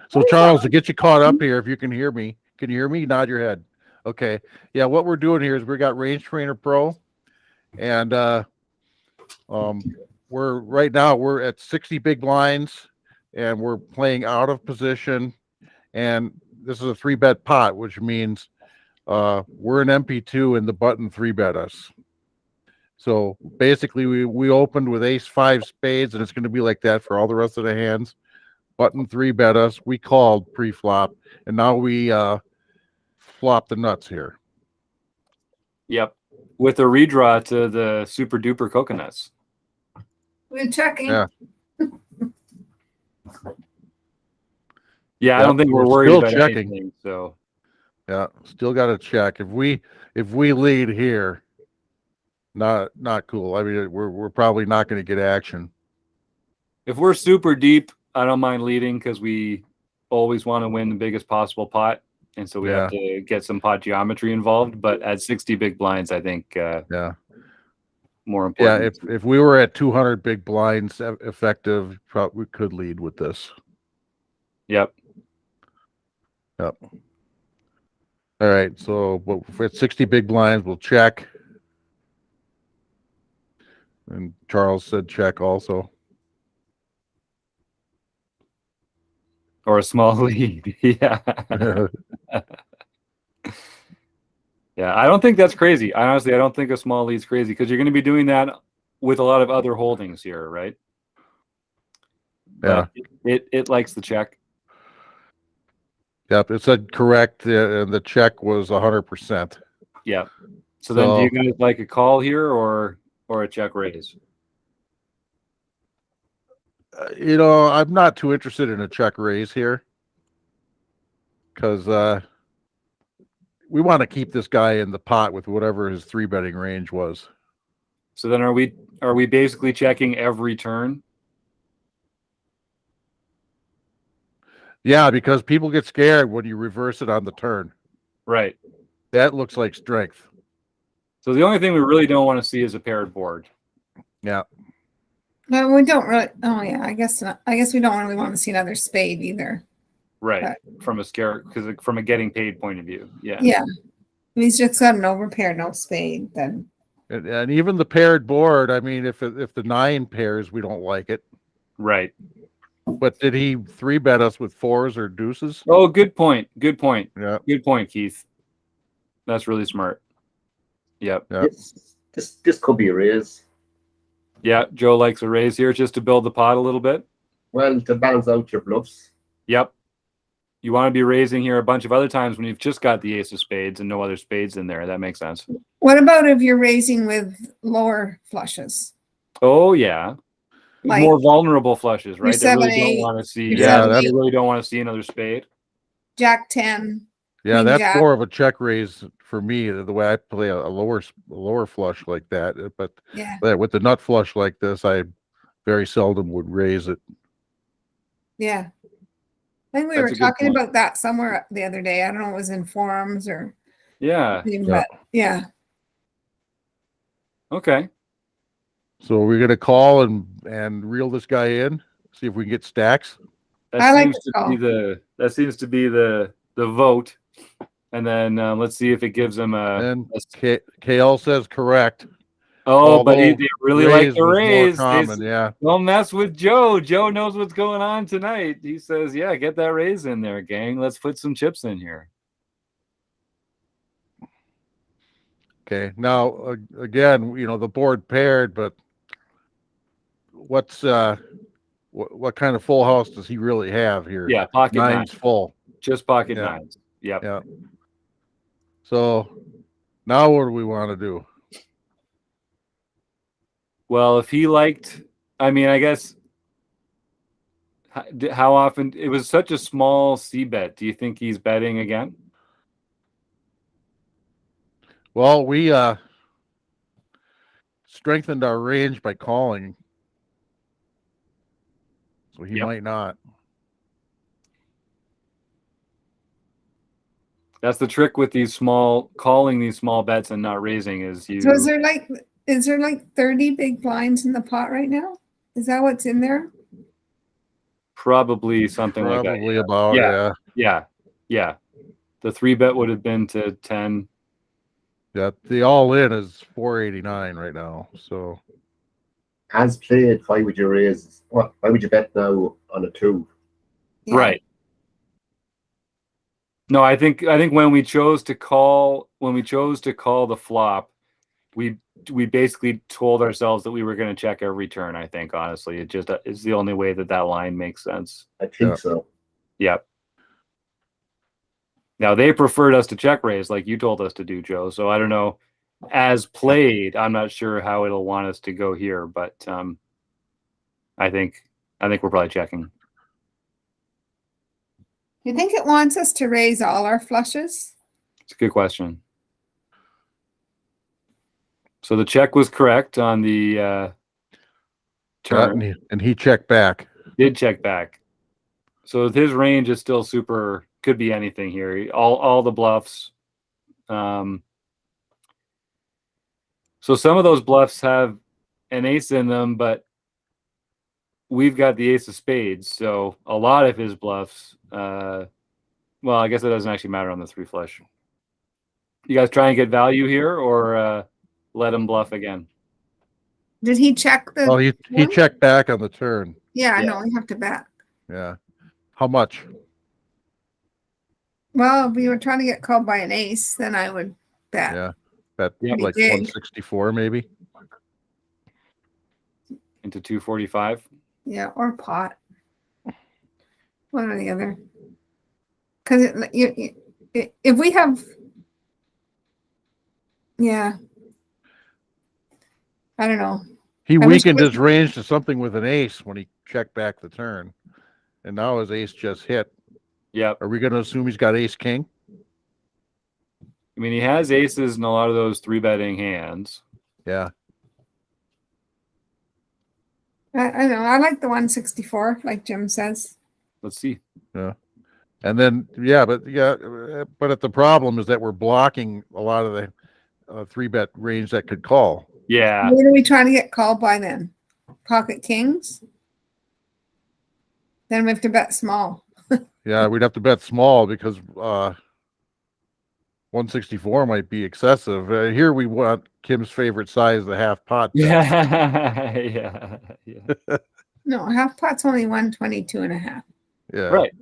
Speaker 1: So, Charles, to get you caught up here, if you can hear me, nod your head. Okay. Yeah, what we're doing here is we got Range Trainer Pro, and we're at 60 big blinds, and we're playing out of position, and this is a 3-bet pot, which means we're an MP2 and the button 3-bet us. So basically, we opened with ace-5 spades, and it's going to be like that for all the rest of the hands. Button 3-bet us. We called pre-flop, and now we flop the nuts here.
Speaker 2: Yep. With a redraw to the super duper coconuts.
Speaker 4: We're checking.
Speaker 1: Yeah.
Speaker 2: Yeah, I don't think we're worried
Speaker 1: still
Speaker 2: about
Speaker 1: checking.
Speaker 2: anything. So
Speaker 1: Yeah, still got to check. If we lead here, not cool. I mean, we're probably not going to get action.
Speaker 2: if we're super deep, I don't mind leading because we always want to win the biggest possible pot. And so we have to get some pot geometry involved. But at 60 big blinds, I think more important.
Speaker 1: Yeah, if we were at 200 big blinds effective, probably we could lead with this.
Speaker 2: Yep.
Speaker 1: All right, so if we're at 60 big blinds, we'll check. And Charles said check also.
Speaker 2: Or a small lead. Yeah. Yeah, I don't think that's crazy. Honestly, I don't think a small lead's crazy because you're going to be doing that with a lot of other holdings here, right?
Speaker 1: Yeah.
Speaker 2: But it likes the check.
Speaker 1: Yep, it said correct, and the check was 100%.
Speaker 2: Yeah. So then do you guys like a call here or a check raise?
Speaker 1: I'm not too interested in a check raise here because we want to keep this guy in the pot with whatever his 3-betting range was.
Speaker 2: So then are we basically checking every turn?
Speaker 1: Yeah, because people get scared when you reverse it on the turn.
Speaker 2: Right.
Speaker 1: That looks like strength.
Speaker 2: So the only thing we really don't want to see is a paired board.
Speaker 1: Yeah.
Speaker 4: No, we don't really. Oh yeah, I guess not. I guess we don't really want to see another spade either.
Speaker 2: Right. From a getting paid point of view. Yeah.
Speaker 4: Yeah. If he's just got an overpair, no spade, then.
Speaker 1: And even the paired board, I mean, if the 9 pairs, we don't like it.
Speaker 2: Right.
Speaker 1: But did he 3-bet us with 4s or deuces?
Speaker 2: Oh, good point. Good point.
Speaker 1: Yeah.
Speaker 2: Good point, Keith. That's really smart. Yep.
Speaker 1: Yeah.
Speaker 5: This could be a raise.
Speaker 2: Yeah. Joe likes a raise here just to build the pot a little bit.
Speaker 5: Well, to balance out your bluffs.
Speaker 2: Yep. You want to be raising here a bunch of other times when you've just got the ace of spades and no other spades in there. That makes sense.
Speaker 4: What about if you're raising with lower flushes?
Speaker 2: Oh, yeah.
Speaker 4: Like
Speaker 2: More vulnerable flushes, right? They really
Speaker 4: 7-8,
Speaker 2: don't want to see.
Speaker 4: your
Speaker 2: Yeah,
Speaker 4: 7-8.
Speaker 2: they really don't want to see another spade.
Speaker 4: Jack 10.
Speaker 1: Yeah,
Speaker 4: Queen
Speaker 1: that's
Speaker 4: jack.
Speaker 1: more of a check raise for me. The way I play a lower flush like that, but
Speaker 4: Yeah.
Speaker 1: with the nut flush like this, I very seldom would raise it.
Speaker 4: Yeah. I think we
Speaker 2: That's
Speaker 4: were
Speaker 2: a good
Speaker 4: talking
Speaker 2: point.
Speaker 4: about that somewhere the other day. I don't know, it was in forums or
Speaker 2: Yeah.
Speaker 4: but yeah.
Speaker 2: Okay.
Speaker 1: So we're gonna call and reel this guy in, see if we can get stacks.
Speaker 2: That
Speaker 4: I like
Speaker 2: seems
Speaker 4: the
Speaker 2: to be the vote. And then let's see if it gives him
Speaker 1: And KL says correct.
Speaker 2: oh, but
Speaker 1: although
Speaker 2: they really like the
Speaker 1: was more
Speaker 2: raise.
Speaker 1: common, yeah.
Speaker 2: Don't mess with Joe. Joe knows what's going on tonight. He says, yeah, get that raise in there, gang. Let's put some chips in here.
Speaker 1: Okay. Now again, the board paired, but what's what kind of full house does he really have here?
Speaker 2: Yeah, pocket
Speaker 1: Nines
Speaker 2: nine.
Speaker 1: full.
Speaker 2: Just pocket
Speaker 1: Yeah.
Speaker 2: nines. Yep.
Speaker 1: Yeah. So now what do we want to do?
Speaker 2: Well, if he liked, I mean, I guess how often it was such a small C bet. Do you think he's betting again?
Speaker 1: Well, we strengthened our range by calling. So he might not.
Speaker 2: That's the trick with calling these small bets and not raising is you.
Speaker 4: So is there like 30 big blinds in the pot right now? Is that what's in there?
Speaker 2: Probably something like that.
Speaker 1: Probably about,
Speaker 2: Yeah. The 3-bet would have been to 10.
Speaker 1: Yeah, the all in is 489 right now. So
Speaker 5: As played, why would you raise? Why would you bet now on a 2?
Speaker 4: Yeah.
Speaker 2: Right. No, I think when we chose to call the flop, we basically told ourselves that we were going to check every turn. I think honestly, it just is the only way that line makes sense.
Speaker 5: I think so.
Speaker 2: Yep. Now they preferred us to check raise like you told us to do, Joe. So I don't know. As played, I'm not sure how it'll want us to go here, but I think we're probably checking.
Speaker 4: You think it wants us to raise all our flushes?
Speaker 2: It's a good question. So the check was correct on the turn.
Speaker 1: and he checked back.
Speaker 2: Did check back. So his range is still super. Could be anything here. All the bluffs. So some of those bluffs have an ace in them, but we've got the ace of spades. So a lot of his bluffs. Well, I guess it doesn't actually matter on the 3 flush. You guys try and get value here, or let him bluff again?
Speaker 4: Did he check the?
Speaker 1: Well, he checked back on the turn.
Speaker 4: Yeah, I know. We have to bet.
Speaker 1: Yeah. How much?
Speaker 4: Well, if we were trying to get called by an ace, then I would bet.
Speaker 1: Yeah. Bet
Speaker 2: Yeah.
Speaker 1: like
Speaker 4: Big.
Speaker 1: 164 maybe.
Speaker 2: Into 245.
Speaker 4: Yeah, or pot. One or the other. Because if we have, yeah, I don't know.
Speaker 1: He
Speaker 4: I wish
Speaker 1: weakened
Speaker 4: it
Speaker 1: his range to something with an ace when he checked back the turn. And now his ace just hit.
Speaker 2: Yep.
Speaker 1: Are we going to assume he's got ace king?
Speaker 2: I mean, he has aces in a lot of those 3-betting hands.
Speaker 1: Yeah.
Speaker 4: I don't know. I like the 164, like Jim says.
Speaker 2: Let's see.
Speaker 1: Yeah. And then, but the problem is that we're blocking a lot of the 3-bet range that could call.
Speaker 2: Yeah.
Speaker 4: What are we trying to get called by then? Pocket kings? Then we have to bet small.
Speaker 1: Yeah, we'd have to bet small because 164 might be excessive. Here we want Kim's favorite size, the half pot. Bet.
Speaker 2: Yeah. Yeah.
Speaker 4: No, half pot's only 122.5.
Speaker 1: Yeah.
Speaker 2: Right.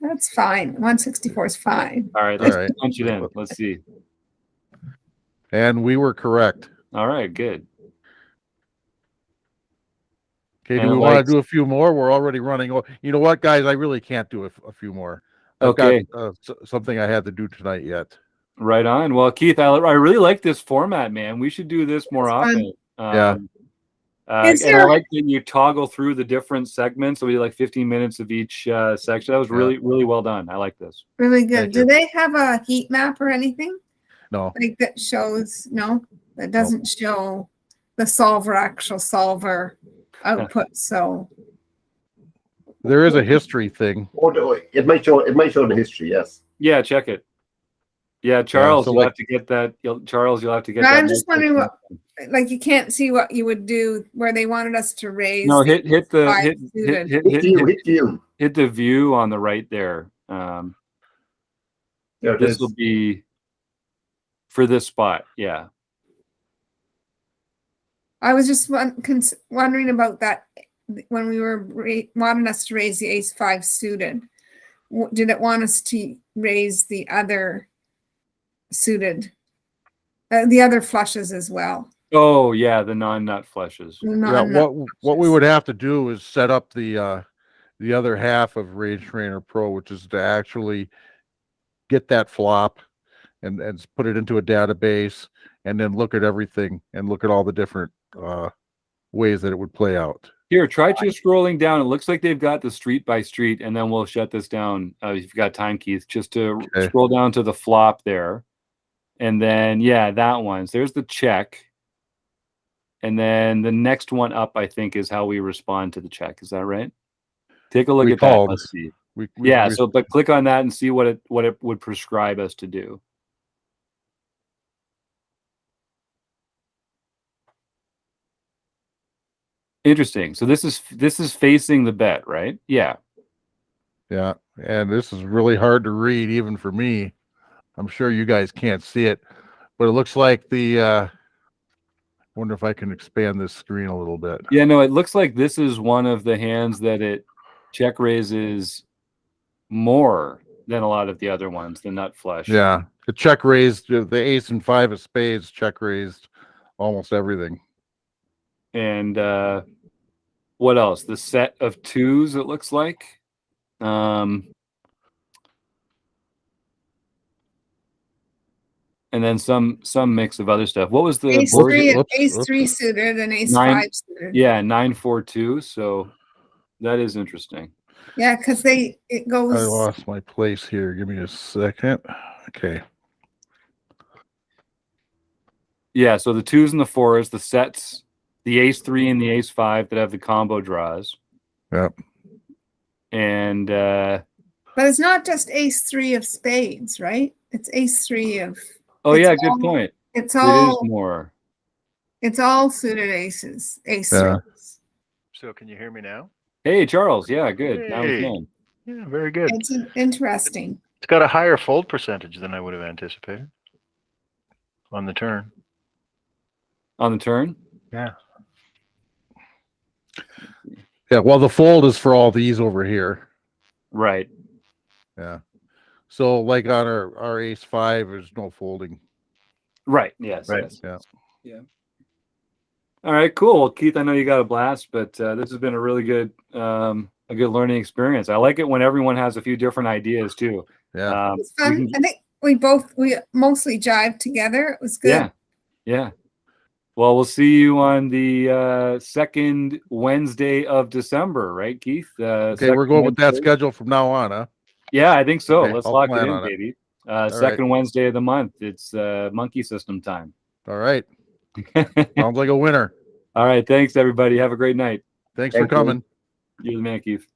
Speaker 4: That's fine. 164 is fine.
Speaker 2: All right.
Speaker 1: All
Speaker 2: Let's
Speaker 1: right.
Speaker 2: punch it in. Let's see.
Speaker 1: And we were correct.
Speaker 2: All right. Good.
Speaker 1: Okay,
Speaker 2: And
Speaker 1: do we
Speaker 2: it
Speaker 1: want
Speaker 2: likes-
Speaker 1: to do a few more? We're already running. You know what, guys? I really can't do a few more. I've
Speaker 2: Okay.
Speaker 1: got something I had to do tonight yet.
Speaker 2: Right on. Well, Keith, I really like this format, man. We should do this more
Speaker 4: It's fun.
Speaker 2: often.
Speaker 1: Yeah.
Speaker 4: Is
Speaker 2: And I
Speaker 4: there-
Speaker 2: like that you toggle through the different segments. So we did like 15 minutes of each section. That was really, really well done. I like this.
Speaker 4: Really good.
Speaker 1: Thank
Speaker 4: Do
Speaker 1: you.
Speaker 4: they have a heat map or anything?
Speaker 1: No.
Speaker 4: Like that shows, no, that doesn't show the actual solver output. So
Speaker 1: There is a history thing.
Speaker 5: Or it might show the history. Yes.
Speaker 2: Yeah, check it. Yeah, Charles,
Speaker 1: so
Speaker 2: you'll
Speaker 1: like-
Speaker 2: have to get that. Charles, you'll have to get
Speaker 4: No,
Speaker 2: that.
Speaker 4: I'm just
Speaker 2: next
Speaker 4: wondering
Speaker 2: week.
Speaker 4: like you can't see what you would do where they wanted us to raise.
Speaker 2: No, hit the
Speaker 4: five
Speaker 2: hit
Speaker 4: suited.
Speaker 5: Hit view.
Speaker 2: hit the view on the right there.
Speaker 5: There it
Speaker 2: This
Speaker 5: is.
Speaker 2: will be for this spot. Yeah.
Speaker 4: I was just wondering about that when we were wanting us to raise the ace 5 suited. Did it want us to raise the other suited, the other flushes as well?
Speaker 2: Oh yeah, the non-nut flushes.
Speaker 1: Yeah.
Speaker 4: Non-nut
Speaker 1: What we
Speaker 4: flushes.
Speaker 1: would have to do is set up the other half of Range Trainer Pro, which is to actually get that flop and put it into a database, and then look at everything and look at all the different ways that it would play out.
Speaker 2: Here, try just scrolling down. It looks like they've got the street by street, and then we'll shut this down if you've got time, Keith. Just to
Speaker 1: Okay.
Speaker 2: scroll down to the flop there, and then yeah, that one. So there's the check, and then the next one up, I think, is how we respond to the check. Is that right? Take a look
Speaker 1: We
Speaker 2: at that.
Speaker 1: called.
Speaker 2: Let's see.
Speaker 1: Yeah.
Speaker 2: So, but click on that and see what it would prescribe us to do. Interesting. So this is facing the bet, right? Yeah.
Speaker 1: Yeah, and this is really hard to read even for me. I'm sure you guys can't see it, but it looks like the wonder if I can expand this screen a little bit.
Speaker 2: Yeah, no, it looks like this is one of the hands that it check raises more than a lot of the other ones, the nut flush.
Speaker 1: Yeah, the check raised the ace and 5 of spades, check raised almost everything.
Speaker 2: And what else? The set of twos, it looks like. And then some mix of other stuff. What was the
Speaker 4: Ace
Speaker 2: board?
Speaker 4: 3,
Speaker 1: Whoops,
Speaker 4: ace
Speaker 1: whoops.
Speaker 4: 3 suited and ace
Speaker 2: 9
Speaker 4: 5 suited.
Speaker 2: Yeah, 9-4-2. So that is interesting.
Speaker 4: Yeah, because it
Speaker 1: I
Speaker 4: goes.
Speaker 1: lost my place here. Give me a second. Okay.
Speaker 2: Yeah, so the twos and the fours, the sets, the ace 3 and the ace 5 that have the combo draws.
Speaker 1: Yep.
Speaker 2: And
Speaker 4: But it's not just ace 3 of spades, right? It's ace 3 of.
Speaker 2: oh
Speaker 4: It's
Speaker 2: yeah,
Speaker 4: all-
Speaker 2: good point.
Speaker 4: It's
Speaker 2: It is
Speaker 4: all.
Speaker 2: more.
Speaker 4: It's all suited aces. Ace
Speaker 1: Yeah.
Speaker 4: 3s.
Speaker 6: So can you hear me now?
Speaker 2: Hey Charles, yeah, good. Now we
Speaker 6: Hey.
Speaker 2: can.
Speaker 6: Yeah, very good.
Speaker 4: It's interesting.
Speaker 6: It's got a higher fold percentage than I would have anticipated on the turn.
Speaker 2: On the turn?
Speaker 6: Yeah.
Speaker 1: Yeah. Well, the fold is for all these over here.
Speaker 2: Right.
Speaker 1: Yeah. So like on our ace 5, there's no folding.
Speaker 2: Right. Yes.
Speaker 6: Right.
Speaker 2: Yes.
Speaker 1: Yeah.
Speaker 2: Yeah. All right, cool. Well, Keith, I know you got a blast, but this has been a really good a good learning experience. I like it when everyone has a few different ideas too.
Speaker 1: Yeah.
Speaker 4: It's fun. I think we mostly jived together. It was good.
Speaker 2: Yeah. Yeah. Well, we'll see you on the second Wednesday of December, right, Keith?
Speaker 1: Okay, we're going with that schedule from now on, huh?
Speaker 2: Yeah, I think so.
Speaker 1: Okay,
Speaker 2: Let's
Speaker 1: I'll
Speaker 2: lock it
Speaker 1: plan
Speaker 2: in,
Speaker 1: on it.
Speaker 2: baby.
Speaker 1: right.
Speaker 2: Second Wednesday of the month. It's Monkey System time.
Speaker 1: All right. Sounds like a winner.
Speaker 2: All right. Thanks, everybody. Have a great night.
Speaker 1: Thanks
Speaker 5: Thank
Speaker 1: for
Speaker 5: you.
Speaker 1: coming.
Speaker 2: You're the man, Keith.